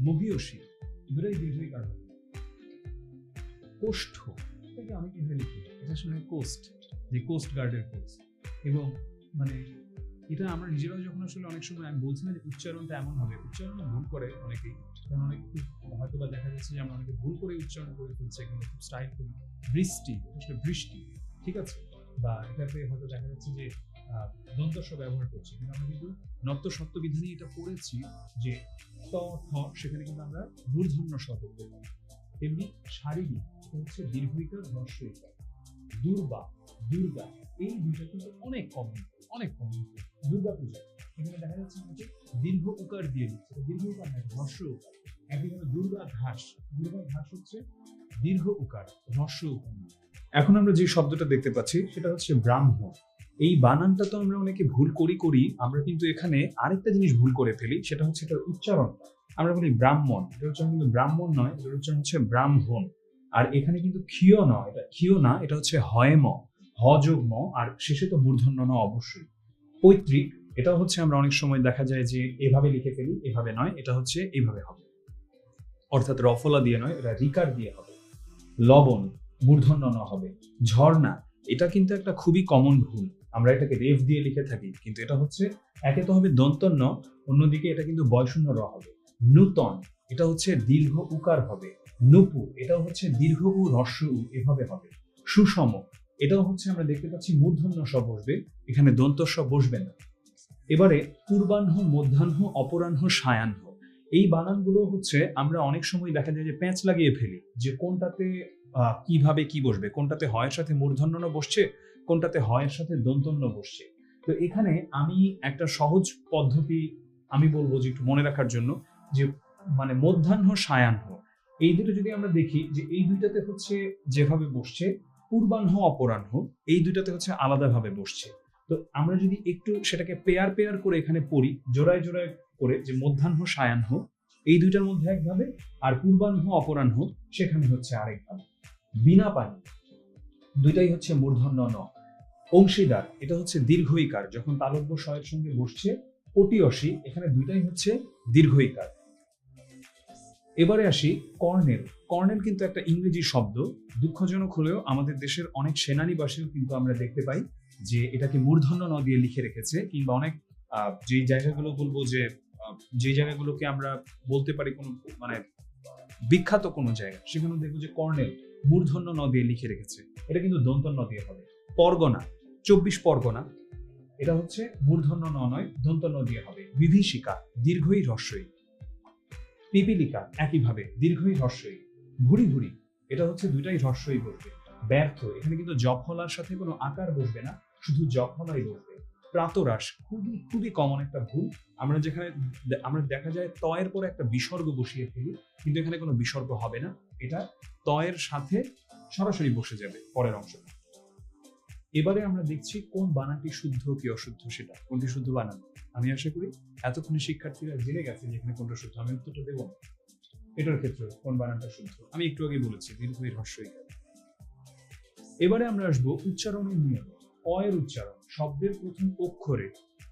[SPEAKER 1] মহীয়সী, দুটাই দীর্ঘ ইকার হবে। কোষ্ঠ, এটাকে অনেকে লিখে, এটা আসলে কোস্ট, যে কোস্ট গার্ডের কোস্ট। এবং মানে এটা আমরা নিজেরাও যখন আসলে অনেক সময়, আমি বলছি না যে উচ্চারণটা এমন হবে, উচ্চারণ ভুল করে অনেকেই, কারণ অনেক হয়তো বা দেখা যাচ্ছে যে আমরা অনেকে ভুল করে উচ্চারণ করে ফেলছে, কিন্তু খুব স্টাইল করি। বৃষ্টি, আসলে বৃষ্টি, ঠিক আছে, বা এটাতে হয়তো দেখা যাচ্ছে যে দন্তস্ব ব্যবহার করছি, কিন্তু আমরা কিন্তু নত্য সত্য বিধানে এটা পড়েছি যে ত ঠ সেখানে কিন্তু আমরা মূর্ধন্য স করতে পারি। তেমনি শারীরিক হচ্ছে দীর্ঘইকার হ্রস্বইকার। দুর্বা, দুর্গা, এই দুইটা কিন্তু অনেক কমন, অনেক কমন। দুর্গা পূজা এখানে দেখা যাচ্ছে আমাকে দীর্ঘ উকার দিয়ে দিচ্ছে, দীর্ঘ উকার না, হ্রস্ব উকার। একইভাবে দুর্গা ঘাস, দুর্গা ঘাস হচ্ছে দীর্ঘ উকার, হ্রস্ব উকার। এখন আমরা যে শব্দটা দেখতে পাচ্ছি সেটা হচ্ছে ব্রাহ্ম। এই বানানটা তো আমরা অনেকে ভুল করি, আমরা কিন্তু এখানে আরেকটা জিনিস ভুল করে ফেলি, সেটা হচ্ছে এটার উচ্চারণটা। আমরা বলি ব্রাহ্মণ, এটার উচ্চারণ কিন্তু ব্রাহ্মণ নয়, এটার উচ্চারণ হচ্ছে ব্রাহ্মণ। আর এখানে কিন্তু ক্ষীয় নয়, এটা ক্ষীয় না, এটা হচ্ছে হয়ম, হ যোগ ম, আর শেষে তো মূর্ধন্য ন অবশ্যই। পৈতৃক, এটা হচ্ছে আমরা অনেক সময় দেখা যায় যে এভাবে লিখে ফেলি, এভাবে নয়, এটা হচ্ছে এইভাবে হবে, অর্থাৎ রফলা দিয়ে নয়, এটা রিকার দিয়ে হবে। লবণ, মূর্ধন্য ন হবে। ঝর্ণা, এটা কিন্তু একটা খুবই কমন ভুল, আমরা এটাকে রেফ দিয়ে লিখে থাকি, কিন্তু এটা হচ্ছে একে তো হবে দন্তন্য, অন্যদিকে এটা কিন্তু বয়শূন্য র হবে। নূতন, এটা হচ্ছে দীর্ঘ উকার হবে। নূপুর, এটাও হচ্ছে দীর্ঘ উ হ্রস্ব উ, এভাবে হবে। সুষম, এটাও হচ্ছে আমরা দেখতে পাচ্ছি মূর্ধন্য স বসবে, এখানে দন্তস্ব বসবে না। এবারে পূর্বাহ্ন, মধ্যাহ্ন, অপরাহ্ন, সায়াহ্ন, এই বানানগুলো হচ্ছে আমরা অনেক সময় দেখা যায় যে প্যাঁচ লাগিয়ে ফেলি, যে কোনটাতে কিভাবে কি বসবে, কোনটাতে হয়ের সাথে মূর্ধন্য ন বসছে, কোনটাতে হয়ের সাথে দন্তন্য বসছে। তো এখানে আমি একটা সহজ পদ্ধতি আমি বলবো যে একটু মনে রাখার জন্য, যে মানে মধ্যাহ্ন, সায়াহ্ন, এই দুটো যদি আমরা দেখি যে এই দুইটাতে হচ্ছে যেভাবে বসছে, পূর্বাহ্ন, অপরাহ্ন, এই দুইটাতে হচ্ছে আলাদাভাবে বসছে। তো আমরা যদি একটু সেটাকে পেয়ার পেয়ার করে এখানে পড়ি, জোড়ায় জোড়ায় করে, যে মধ্যাহ্ন, সায়াহ্ন এই দুইটার মধ্যে একভাবে, আর পূর্বাহ্ন, অপরাহ্ন সেখানে হচ্ছে আরেকভাবে। বিনা পানি, দুইটাই হচ্ছে মূর্ধন্য ন। অংশীদার, এটা হচ্ছে দীর্ঘইকার, যখন তালব্য ষয়ের সঙ্গে বসছে। পটিয়সী, এখানে দুইটাই হচ্ছে দীর্ঘইকার। এবারে আসি কর্নেল। কর্নেল কিন্তু একটা ইংরেজি শব্দ, দুঃখজনক হলেও আমাদের দেশের অনেক সেনানিবাসীও কিন্তু আমরা দেখতে পাই যে এটাকে মূর্ধন্য ন দিয়ে লিখে রেখেছে, কিংবা অনেক যে জায়গাগুলো বলবো যে যে জায়গাগুলোকে আমরা বলতে পারি কোনো মানে বিখ্যাত কোনো জায়গা, সেখানে দেখবো যে কর্নেল মূর্ধন্য ন দিয়ে লিখে রেখেছে, এটা কিন্তু দন্তন্য দিয়ে হবে। পরগনা, 24 পরগনা, এটা হচ্ছে মূর্ধন্য ন নয়, দন্তন্য দিয়ে হবে। বিভীষিকা, দীর্ঘই হ্রস্বই। পিপিলিকা, একইভাবে দীর্ঘই হ্রস্বই। ভুরি ভুরি, এটা হচ্ছে দুইটাই হ্রস্বই বসবে। ব্যর্থ, এখানে কিন্তু জফলার সাথে কোনো আকার বসবে না, শুধু জফলাই বসবে। প্রাতরাশ, খুবই খুবই কমন একটা ভুল, আমরা যেখানে আমরা দেখা যায় তয়ের পরে একটা বিসর্গ বসিয়ে ফেলি, কিন্তু এখানে কোনো বিসর্গ হবে না, এটা তয়ের সাথে সরাসরি বসে যাবে পরের অংশটা। এবারে আমরা দেখছি কোন বানানটি শুদ্ধ কি অশুদ্ধ, সেটা কোনটি শুদ্ধ বানান। আমি আশা করি এতক্ষণে শিক্ষার্থীরা জেনে গেছে যে এখানে কোনটা শুদ্ধ, আমি উত্তরটা দেবো না। এটার ক্ষেত্রে কোন বানানটা শুদ্ধ, আমি একটু আগে বলেছি দীর্ঘই হ্রস্বই। এবারে আমরা আসবো উচ্চারণের নিয়ম। অ এর উচ্চারণ, শব্দের প্রথম অক্ষরে,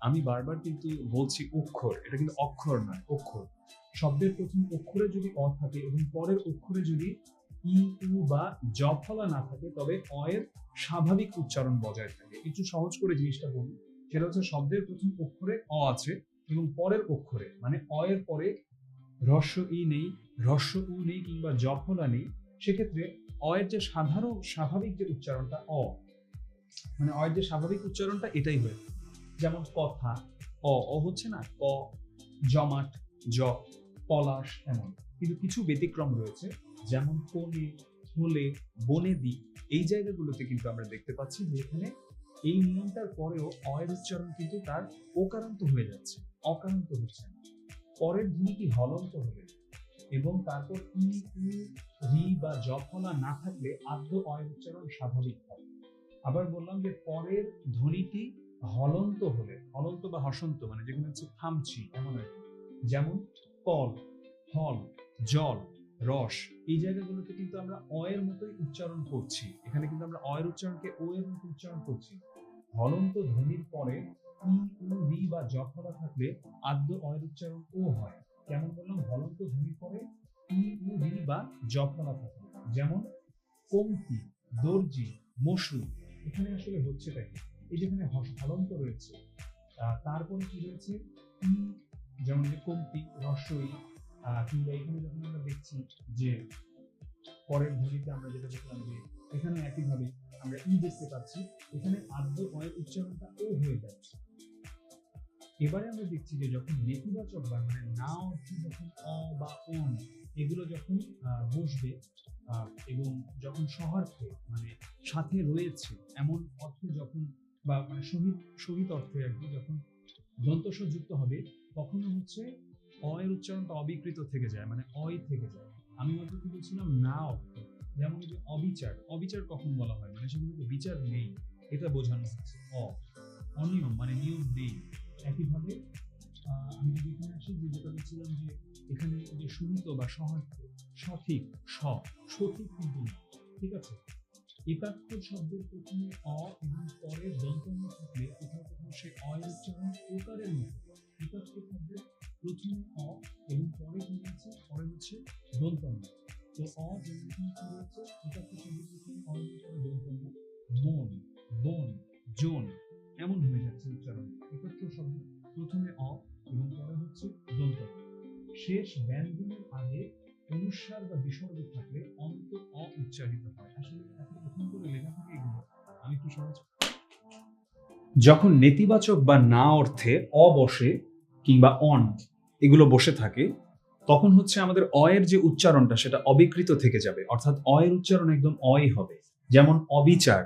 [SPEAKER 1] আমি বারবার কিন্তু বলছি অক্ষর, এটা কিন্তু অক্ষর নয়, অক্ষর। শব্দের প্রথম অক্ষরে যদি অ থাকে এবং পরের অক্ষরে যদি ই, উ বা জ ফলা না থাকে, তবে অ এর স্বাভাবিক উচ্চারণ বজায় থাকে। একটু সহজ করে জিনিসটা বলি, সেটা হচ্ছে শব্দের প্রথম অক্ষরে অ আছে এবং পরের অক্ষরে মানে অ এর পরে হ্রস্ব ই নেই, হ্রস্ব উ নেই, কিংবা জ ফলা নেই, সেক্ষেত্রে অ এর যে সাধারণ স্বাভাবিক যে উচ্চারণটা মানে অ এর যে স্বাভাবিক উচ্চারণটা এটাই হয়ে, যেমন কথা, অ হচ্ছে না, ক, জমাট, জ, পলাশ, এমন। কিন্তু কিছু ব্যতিক্রম রয়েছে, যেমন কোণে, থলে, বনেদি, এই জায়গাগুলোতে কিন্তু আমরা দেখতে পাচ্ছি যে এখানে এই নিয়মটার পরেও অ এর উচ্চারণ কিন্তু তার ওকারান্ত হয়ে যাচ্ছে, অকারান্ত হচ্ছে না। পরের ধ্বনিটি হলন্ত হলে এবং তারপর ই, উ, রি বা জ ফলা না থাকলে আদ্য অ এর উচ্চারণ স্বাভাবিক হয়। আবার বললাম যে পরের ধ্বনিটি হলন্ত হলে, হলন্ত বা হসন্ত মানে যেখানে হচ্ছে থামছি এমন আর কি, যেমন কল, হল, জল, রস, এই জায়গাগুলোতে কিন্তু আমরা অ এর মতোই উচ্চারণ করছি, এখানে কিন্তু আমরা অ এর উচ্চারণকে ও এর মতো উচ্চারণ করছি। হলন্ত ধ্বনির পরে ই, উ, রি বা জ ফলা থাকলে আদ্য অ এর উচ্চারণ ও হয়। কেমন বললাম, হলন্ত ধ্বনির পরে ই, উ, রি বা জ ফলা থাকলে, যেমন কমতি, দর্জি, মসুর, এখানে আসলে হচ্ছেটা কি, এই যেখানে হলন্ত রয়েছে, তারপরে কি রয়েছে ই, যেমন যে কমতি, রসই, কিংবা এখানে যখন আমরা দেখছি যে পরের ধ্বনিতে আমরা যেটা দেখলাম যে এখানে একইভাবে আমরা ই দেখতে পাচ্ছি, এখানে আদ্য অয়ের উচ্চারণটা ও হয়ে যাচ্ছে। এবারে আমরা দেখছি যে যখন নেতিবাচক বার মানে না অর্থে যখন অ বা অন এগুলো যখন বসবে এবং যখন সহার্থে মানে সাথে রয়েছে এমন অর্থে যখন বা মানে সহিত অর্থে আর কি যখন দন্তস যুক্ত হবে, তখন হচ্ছে অ এর উচ্চারণটা অবিকৃত থেকে যায়, মানে অই থেকে যায়। আমি মাত্র কি বলছিলাম, না অর্থ, যেমন যে অবিচার, অবিচার কখন বলা হয়, মানে সেগুলোতে বিচার নেই, এটা বোঝানো হচ্ছে। অনিয়ম মানে নিয়ম নেই। একইভাবে আমি যদি এখানে আসি, যে যেটা বলছিলাম যে এখানে যে সহিত বা সহার্থ, সঠিক, সঠিক কিন্তু না, ঠিক আছে। একাক্ষর শব্দের প্রথমে অ এবং পরে দন্তন্য থাকলে কোথাও কোথাও সেই অ এর উচ্চারণ ওকারের মতো। একাক্ষর শব্দের প্রথমে অ এবং পরে কি হচ্ছে, পরে হচ্ছে দন্তন্য। তো অ যেমন এখানে কি হচ্ছে, একাক্ষর শব্দের প্রথমে অ এবং পরে দন্তন্য, মন, বন, জোন এমন হয়ে যাচ্ছে উচ্চারণ। একাক্ষর শব্দের প্রথমে অ এবং পরে হচ্ছে দন্তন্য। শেষ ব্যঞ্জনের আগে অনুস্বার বা বিসর্গ থাকলে অন্ত অ উচ্চারিত হয়। আসলে এত কঠিন করে লেখা থাকে এগুলো, আমি একটু সহজ। যখন নেতিবাচক বা না অর্থে অ বসে কিংবা অন এগুলো বসে থাকে, তখন হচ্ছে আমাদের অ এর যে উচ্চারণটা সেটা অবিকৃত থেকে যাবে, অর্থাৎ অ এর উচ্চারণ একদম অই হবে। যেমন অবিচার,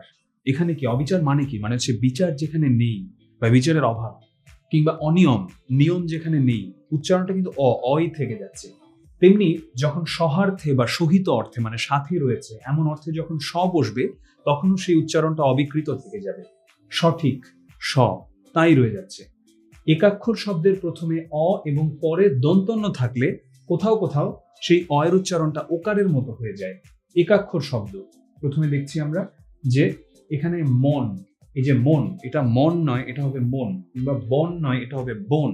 [SPEAKER 1] এখানে কি অবিচার মানে কি, মানে হচ্ছে বিচার যেখানে নেই বা বিচারের অভাব। কিংবা অনিয়ম, নিয়ম যেখানে নেই, উচ্চারণটা কিন্তু অই থেকে যাচ্ছে। তেমনি যখন সহার্থে বা সহিত অর্থে মানে সাথে রয়েছে এমন অর্থে যখন স বসবে, তখনও সেই উচ্চারণটা অবিকৃত থেকে যাবে, সঠিক স তাই রয়ে যাচ্ছে। একাক্ষর শব্দের প্রথমে অ এবং পরে দন্তন্য থাকলে কোথাও কোথাও সেই অ এর উচ্চারণটা ওকারের মতো হয়ে যায়। একাক্ষর শব্দ প্রথমে দেখছি আমরা যে এখানে মন, এই যে মন, এটা মন নয়, এটা হবে মন, কিংবা বন নয়, এটা হবে বন,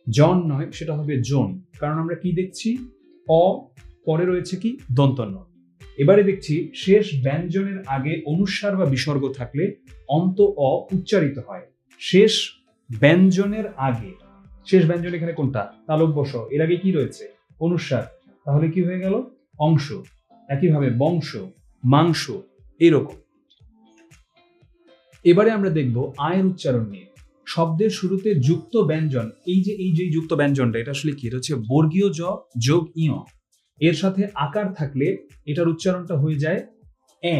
[SPEAKER 1] জন নয়, সেটা হবে জোন। কারণ আমরা কি দেখছি, অ পরে রয়েছে কি দন্তন্য। এবারে দেখছি শেষ ব্যঞ্জনের আগে অনুস্বার বা বিসর্গ থাকলে অন্ত অ উচ্চারিত হয়। শেষ ব্যঞ্জনের আগে, শেষ ব্যঞ্জন এখানে কোনটা, তালব্য শ, এর আগে কি রয়েছে, অনুস্বার, তাহলে কি হয়ে গেল, অংশ। একইভাবে বংশ, মাংস, এরকম। এবারে আমরা দেখব আয়ের উচ্চারণ নিয়ে। শব্দের শুরুতে যুক্ত ব্যঞ্জন, এই যে যুক্ত ব্যঞ্জনটা, এটা আসলে কি, এটা হচ্ছে বর্গীয় জ যোগ ইয়, এর সাথে আকার থাকলে এটার উচ্চারণটা হয়ে যায় এ।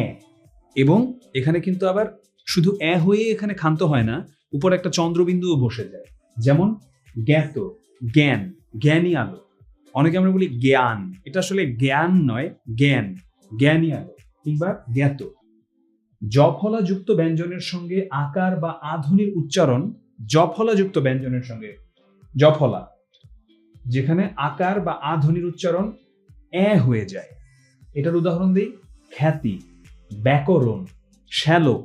[SPEAKER 1] এবং এখানে কিন্তু আবার শুধু এ হয়ে এখানে ক্ষান্ত হয় না, উপর একটা চন্দ্রবিন্দুও বসে যায়। যেমন জ্ঞাত, জ্ঞান, জ্ঞানী আলো। অনেকে আমরা বলি জ্ঞান, এটা আসলে জ্ঞান নয়, জ্ঞান, জ্ঞানী আলো, কিংবা জ্ঞাত। জফলা যুক্ত ব্যঞ্জনের সঙ্গে আকার বা আধ্বনির উচ্চারণ, জফলা যুক্ত ব্যঞ্জনের সঙ্গে, জফলা যেখানে আকার বা আধ্বনির উচ্চারণ এ হয়ে যায়, এটার উদাহরণ দিই, খ্যাতি, ব্যাকরণ, শ্যালক।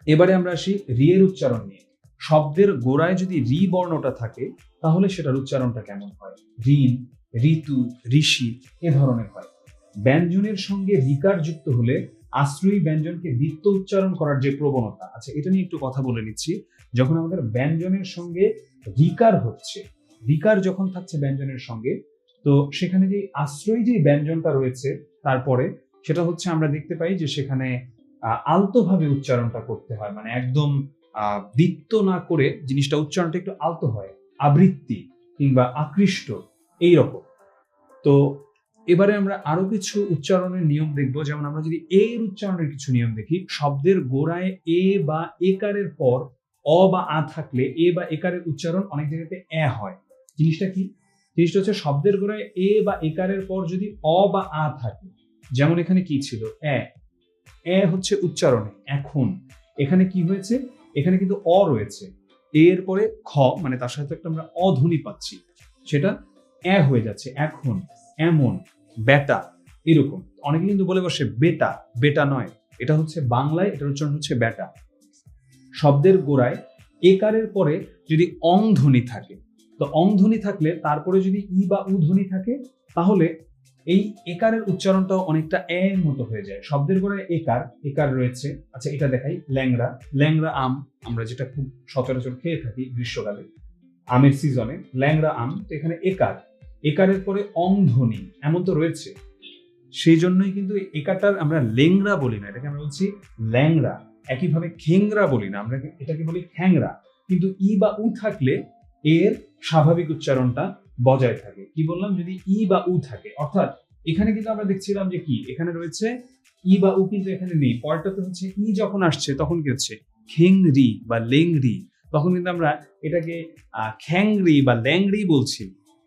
[SPEAKER 1] এবারে আমরা আসি রি এর উচ্চারণ নিয়ে। শব্দের গোড়ায় যদি রি বর্ণটা থাকে তাহলে সেটার উচ্চারণটা কেমন হয়, ঋণ, ঋতু, ঋষি এ ধরনের হয়। ব্যঞ্জনের সঙ্গে রিকার যুক্ত হলে আশ্রয়ী ব্যঞ্জনকে দ্বিত্ব উচ্চারণ করার যে প্রবণতা আছে, এটা নিয়ে একটু কথা বলে নিচ্ছি। যখন আমাদের ব্যঞ্জনের সঙ্গে রিকার হচ্ছে, রিকার যখন থাকছে ব্যঞ্জনের সঙ্গে, তো সেখানে যে আশ্রয়ী যে ব্যঞ্জনটা রয়েছে তারপরে, সেটা হচ্ছে আমরা দেখতে পাই যে সেখানে আলতো ভাবে উচ্চারণটা করতে হয়, মানে একদম দ্বিত্ব না করে জিনিসটা উচ্চারণটা একটু আলতো হয়, আবৃত্তি কিংবা আকৃষ্ট এইরকম। তো এবারে আমরা আরো কিছু উচ্চারণের নিয়ম দেখবো। যেমন আমরা যদি এর উচ্চারণের কিছু নিয়ম দেখি, শব্দের গোড়ায় এ বা একারের পর অ বা আ থাকলে এ বা একারের উচ্চারণ অনেক জায়গাতে এ হয়। জিনিসটা কি, জিনিসটা হচ্ছে শব্দের গোড়ায় এ বা একারের পর যদি অ বা আ থাকে, যেমন এখানে কি ছিল, এ হচ্ছে উচ্চারণে এখন, এখানে কি হয়েছে, এখানে কিন্তু অ রয়েছে, এর পরে খ মানে তার সাথে একটা আমরা অধ্বনি পাচ্ছি, সেটা এ হয়ে যাচ্ছে, এখন, এমন, বেটা, এরকম। অনেকে কিন্তু বলে বসে বেটা, বেটা নয়, এটা হচ্ছে বাংলায় এটার উচ্চারণ হচ্ছে বেটা। শব্দের গোড়ায় একারের পরে যদি অং ধ্বনি থাকে, তো অং ধ্বনি থাকলে তারপরে যদি ই বা উ ধ্বনি থাকে, তাহলে এই একারের উচ্চারণটাও অনেকটা এর মতো হয়ে যায়। শব্দের গোড়ায় একার রয়েছে, আচ্ছা এটা দেখাই, ল্যাংড়া, ল্যাংড়া আম, আমরা যেটা খুব সচরাচর খেয়ে থাকি গ্রীষ্মকালে আমের সিজনে, ল্যাংড়া আম। তো এখানে একারের পরে অং ধ্বনি এমন তো রয়েছে, সেই জন্যই কিন্তু একাটার আমরা লেংরা বলি না, এটাকে আমরা বলছি ল্যাংরা। একইভাবে খেংরা বলি না, আমরা এটাকে বলি খ্যাংরা। কিন্তু ই বা উ থাকলে এর স্বাভাবিক উচ্চারণটা বজায় থাকে। কি বললাম, যদি ই বা উ থাকে, অর্থাৎ এখানে কিন্তু আমরা দেখছিলাম যে কি এখানে রয়েছে ই বা উ, কিন্তু এখানে নেই। পরেরটাতে হচ্ছে ই যখন আসছে তখন কি হচ্ছে খেংরি বা লেংরি, তখন কিন্তু আমরা এটাকে খ্যাংরি বা ল্যাংরি বলছি,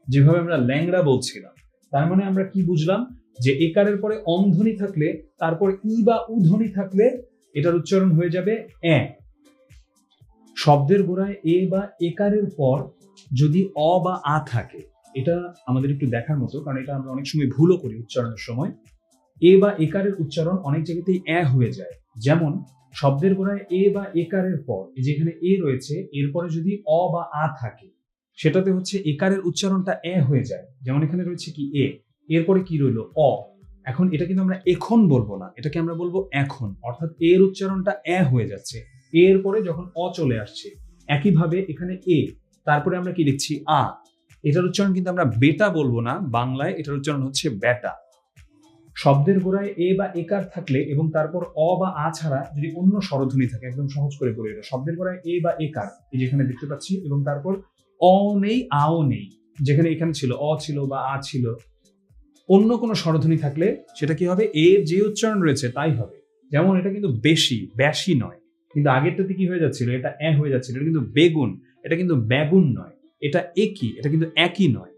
[SPEAKER 1] যেভাবে আমরা ল্যাংরা বলছিলাম। তার মানে আমরা কি বুঝলাম, যে একারের পরে অম ধ্বনি থাকলে, তারপর ই বা উ ধ্বনি থাকলে এটার উচ্চারণ হয়ে যাবে এ। শব্দের গোড়ায় এ বা একারের পর যদি অ বা আ থাকে, এটা আমাদের একটু দেখার মতো, কারণ এটা আমরা অনেক সময় ভুলও করি উচ্চারণের সময়। এ বা একারের উচ্চারণ অনেক জায়গাতেই এ হয়ে যায়। যেমন শব্দের গোড়ায় এ বা একারের পর, যেখানে এ রয়েছে, এরপরে যদি অ বা আ থাকে, সেটাতে হচ্ছে একারের উচ্চারণটা এ হয়ে যায়। যেমন এখানে রয়েছে কি এ, এরপরে কি রইলো অ। এখন এটা কিন্তু আমরা এখন বলবো না, এটাকে আমরা বলবো এখন, অর্থাৎ এর উচ্চারণটা এ হয়ে যাচ্ছে এর পরে যখন অ চলে আসছে। একইভাবে এখানে এ, তারপরে আমরা কি লিখছি আ, এটার উচ্চারণ কিন্তু আমরা বেটা বলবো না, বাংলায় এটার উচ্চারণ হচ্ছে বেটা। শব্দের গোড়ায় এ বা একার থাকলে এবং তারপর অ বা আ ছাড়া যদি অন্য স্বরধ্বনি থাকে, একদম সহজ করে বলি, এটা শব্দের গোড়ায় এ বা একার, এই যেখানে দেখতে পাচ্ছি, এবং তারপর অ নেই আও নেই, যেখানে এখানে ছিল অ ছিল বা আ ছিল, অন্য কোনো স্বরধ্বনি থাকলে সেটা কি হবে, এর যে উচ্চারণ রয়েছে তাই হবে। যেমন এটা কিন্তু বেশি, বেশি নয়, কিন্তু আগেরটাতে কি হয়ে যাচ্ছিল, এটা এ হয়ে যাচ্ছিল। এটা কিন্তু বেগুন, এটা কিন্তু বেগুন নয়। এটা একই, এটা কিন্তু একই নয়।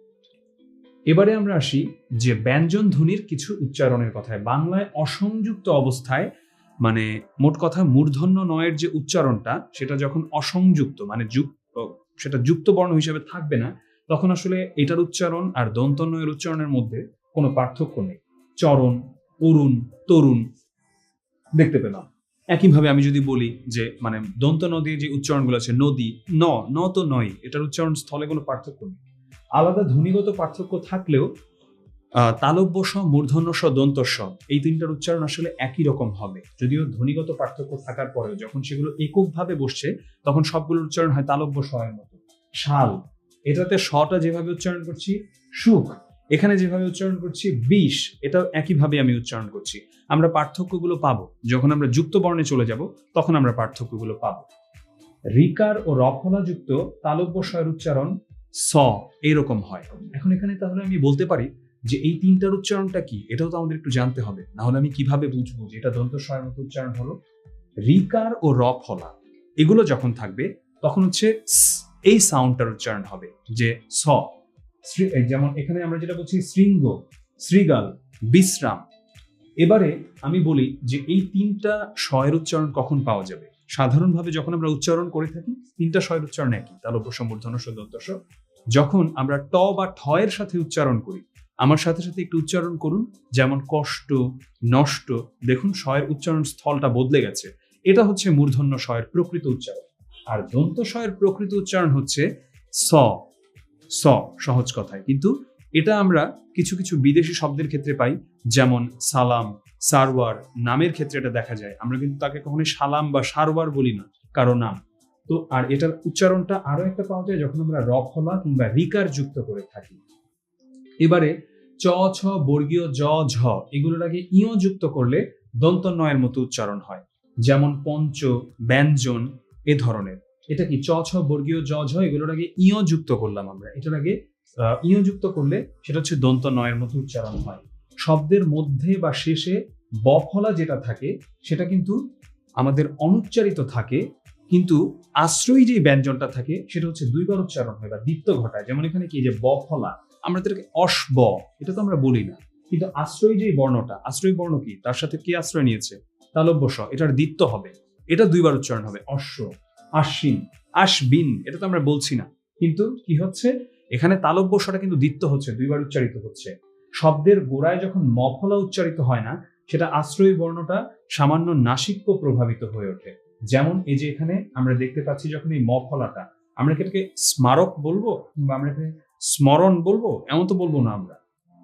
[SPEAKER 1] এবারে আমরা আসি যে ব্যঞ্জন ধ্বনির কিছু উচ্চারণের কথায়। বাংলায় অসংযুক্ত অবস্থায়, মানে মোট কথা মূর্ধন্য নয়ের যে উচ্চারণটা, সেটা যখন অসংযুক্ত, মানে সেটা যুক্ত বর্ণ হিসেবে থাকবে না, তখন আসলে এটার উচ্চারণ আর দন্ত নয়ের উচ্চারণের মধ্যে কোনো পার্থক্য নেই। চরণ, অরুণ, তরুণ দেখতে পেলাম। একইভাবে আমি যদি বলি যে মানে দন্ত ন দিয়ে যে উচ্চারণগুলো আছে, নদী, ন, ন তো নয়, এটার উচ্চারণ স্থলে কোনো পার্থক্য নেই। আলাদা ধ্বনিগত পার্থক্য থাকলেও তালব্য স, মূর্ধন্য স, দন্ত স, এই তিনটার উচ্চারণ আসলে একই রকম হবে। যদিও ধ্বনিগত পার্থক্য থাকার পরেও যখন সেগুলো এককভাবে বসছে, তখন সবগুলোর উচ্চারণ হয় তালব্য স এর মতো। শাল, এটাতে শটা যেভাবে উচ্চারণ করছি, সুখ এখানে যেভাবে উচ্চারণ করছি, বিষ, এটাও একইভাবে আমি উচ্চারণ করছি। আমরা পার্থক্যগুলো পাবো যখন আমরা যুক্ত বর্ণে চলে যাব, তখন আমরা পার্থক্যগুলো পাবো। রিকার ও রফলা যুক্ত তালব্য স এর উচ্চারণ স এরকম হয়। এখন এখানে তাহলে আমি বলতে পারি যে এই তিনটার উচ্চারণটা কি, এটাও তো আমাদের একটু জানতে হবে, না হলে আমি কিভাবে বুঝবো যে এটা দন্ত স এর মতো উচ্চারণ হলো। রিকার ও রফলা এগুলো যখন থাকবে, তখন হচ্ছে এই সাউন্ডটার উচ্চারণ হবে, যে স। যেমন এখানে আমরা যেটা বলছি শৃঙ্গ, শৃগাল, বিশ্রাম। এবারে আমি বলি যে এই তিনটা স এর উচ্চারণ কখন পাওয়া যাবে। সাধারণভাবে যখন আমরা উচ্চারণ করে থাকি, তিনটা স এর উচ্চারণ একই, তালব্য স, মূর্ধন্য স, দন্ত স। যখন আমরা ট বা ঠ এর সাথে উচ্চারণ করি, আমার সাথে সাথে একটু উচ্চারণ করুন, যেমন কষ্ট, নষ্ট, দেখুন স এর উচ্চারণ স্থলটা বদলে গেছে। এটা হচ্ছে মূর্ধন্য স এর প্রকৃত উচ্চারণ। আর দন্ত স এর প্রকৃত উচ্চারণ হচ্ছে স, স, সহজ কথায়। কিন্তু এটা আমরা কিছু কিছু বিদেশি শব্দের ক্ষেত্রে পাই, যেমন সালাম, সারওয়ার, নামের ক্ষেত্রে এটা দেখা যায়। আমরা কিন্তু তাকে কখনোই সালাম বা সারওয়ার বলি না কারো নাম। তো আর এটার উচ্চারণটা আরো একটা পাওয়া যায় যখন আমরা রফলা কিংবা রিকার যুক্ত করে থাকি। এবারে চ, ছ, বর্গীয় জ, ঝ এগুলোর আগে ইয় যুক্ত করলে দন্ত নয়ের মতো উচ্চারণ হয়, যেমন পঞ্চ, ব্যঞ্জন, এ ধরনের। এটা কি চ, ছ, বর্গীয় জ, ঝ এগুলোর আগে ইয় যুক্ত করলাম আমরা, এটার আগে ইয় যুক্ত করলে সেটা হচ্ছে দন্ত নয়ের মতো উচ্চারণ হয়। শব্দের মধ্যে বা শেষে বফলা যেটা থাকে, সেটা কিন্তু আমাদের অনুচ্চারিত থাকে, কিন্তু আশ্রয়ী যে ব্যঞ্জনটা থাকে সেটা হচ্ছে দুইবার উচ্চারণ হয় বা দ্বিত্ব ঘটায়। যেমন এখানে কি, যে বফলা, আমরা এটাকে অসব, এটা তো আমরা বলি না, কিন্তু আশ্রয়ী যে বর্ণটা, আশ্রয়ী বর্ণ কি, তার সাথে কি আশ্রয় নিয়েছে, তালব্য স, এটার দ্বিত্ব হবে, এটা দুইবার উচ্চারণ হবে। অশ্ব, আশ্বিন, আশবিন, এটা তো আমরা বলছি না, কিন্তু কি হচ্ছে, এখানে তালব্য সটা কিন্তু দ্বিত্ব হচ্ছে, দুইবার উচ্চারিত হচ্ছে। শব্দের গোড়ায় যখন মফলা উচ্চারিত হয় না, সেটা আশ্রয়ী বর্ণটা সামান্য নাসিক্য প্রভাবিত হয়ে ওঠে। যেমন এই যে এখানে আমরা দেখতে পাচ্ছি, যখন এই মফলাটা, আমরা কি এটাকে স্মারক বলবো কিংবা আমরা এটাকে স্মরণ বলবো, এমন তো বলবো না।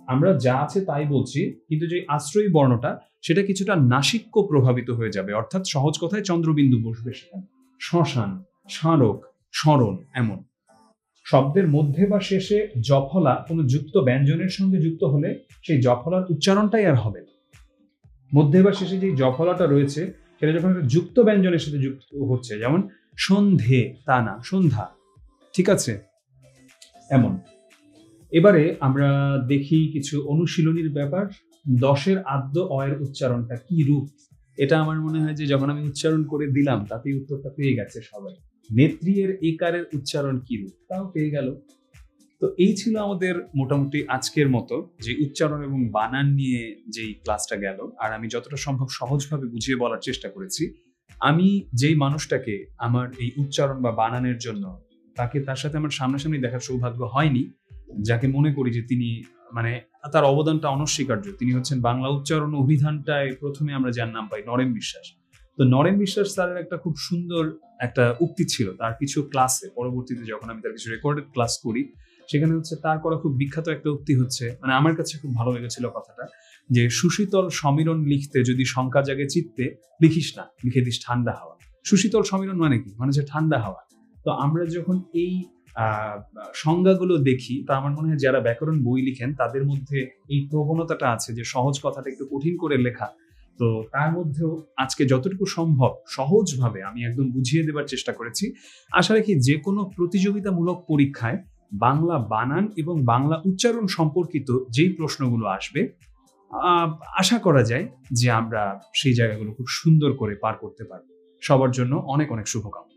[SPEAKER 1] আমরা যা আছে তাই বলছি, কিন্তু যে আশ্রয়ী বর্ণটা, সেটা কিছুটা নাসিক্য প্রভাবিত হয়ে যাবে, অর্থাৎ সহজ কথায় চন্দ্রবিন্দু বসবে সেখানে। শ্মশান, স্মারক, স্মরণ, এমন। শব্দের মধ্যে বা শেষে জফলা কোনো যুক্ত ব্যঞ্জনের সঙ্গে যুক্ত হলে সেই জফলার উচ্চারণটাই আর হবে না। মধ্যে বা শেষে যে জফলাটা রয়েছে সেটা যখন একটা যুক্ত ব্যঞ্জনের সাথে যুক্ত হচ্ছে, যেমন সন্ধে, তা না সন্ধ্যা, ঠিক আছে? এমন। এবারে আমরা দেখি কিছু অনুশীলনীর ব্যাপার। 10-এর আদ্য অয়ের উচ্চারণটা কি রূপ? এটা আমার মনে হয় যে যখন আমি উচ্চারণ করে দিলাম তাতেই উত্তরটা পেয়ে গেছে সবাই। নেত্রী এর একারের উচ্চারণ কি রূপ? তাও পেয়ে গেল। তো এই ছিল আমাদের মোটামুটি আজকের মতো যে উচ্চারণ এবং বানান নিয়ে যেই ক্লাসটা গেল, আর আমি যতটা সম্ভব সহজভাবে বুঝিয়ে বলার চেষ্টা করেছি। আমি যেই মানুষটাকে আমার এই উচ্চারণ বা বানানের জন্য তার সাথে আমার সামনাসামনি দেখার সৌভাগ্য হয়নি, যাকে মনে করি যে তিনি মানে তার অবদানটা অনস্বীকার্য, তিনি হচ্ছেন বাংলা উচ্চারণ অভিধানটায় প্রথমে আমরা যার নাম পাই নরেন বিশ্বাস। তো নরেন বিশ্বাস স্যারের একটা খুব সুন্দর একটা উক্তি ছিল তার কিছু ক্লাসে, পরবর্তীতে যখন আমি তার কিছু রেকর্ডেড ক্লাস করি সেখানে হচ্ছে তার করা খুব বিখ্যাত একটা উক্তি হচ্ছে, মানে আমার কাছে খুব ভালো লেগেছিল কথাটা, যে সুশীতল সমীরণ লিখতে যদি শঙ্কা জাগে চিত্তে, লিখিস না, লিখে দিস ঠান্ডা হাওয়া। সুশীতল সমীরণ মানে কি? মানে হচ্ছে ঠান্ডা হাওয়া। তো আমরা যখন এই সংজ্ঞাগুলো দেখি, তা আমার মনে হয় যারা ব্যাকরণ বই লিখেন তাদের মধ্যে এই প্রবণতাটা আছে যে সহজ কথাটা একটু কঠিন করে লেখা। তো তার মধ্যেও আজকে যতটুকু সম্ভব সহজভাবে আমি একদম বুঝিয়ে দেবার চেষ্টা করেছি। আশা রাখি যে কোনো প্রতিযোগিতামূলক পরীক্ষায় বাংলা বানান এবং বাংলা উচ্চারণ সম্পর্কিত যেই প্রশ্নগুলো আসবে, আশা করা যায় যে আমরা সেই জায়গাগুলো খুব সুন্দর করে পার করতে পারবো। সবার জন্য অনেক অনেক শুভকামনা।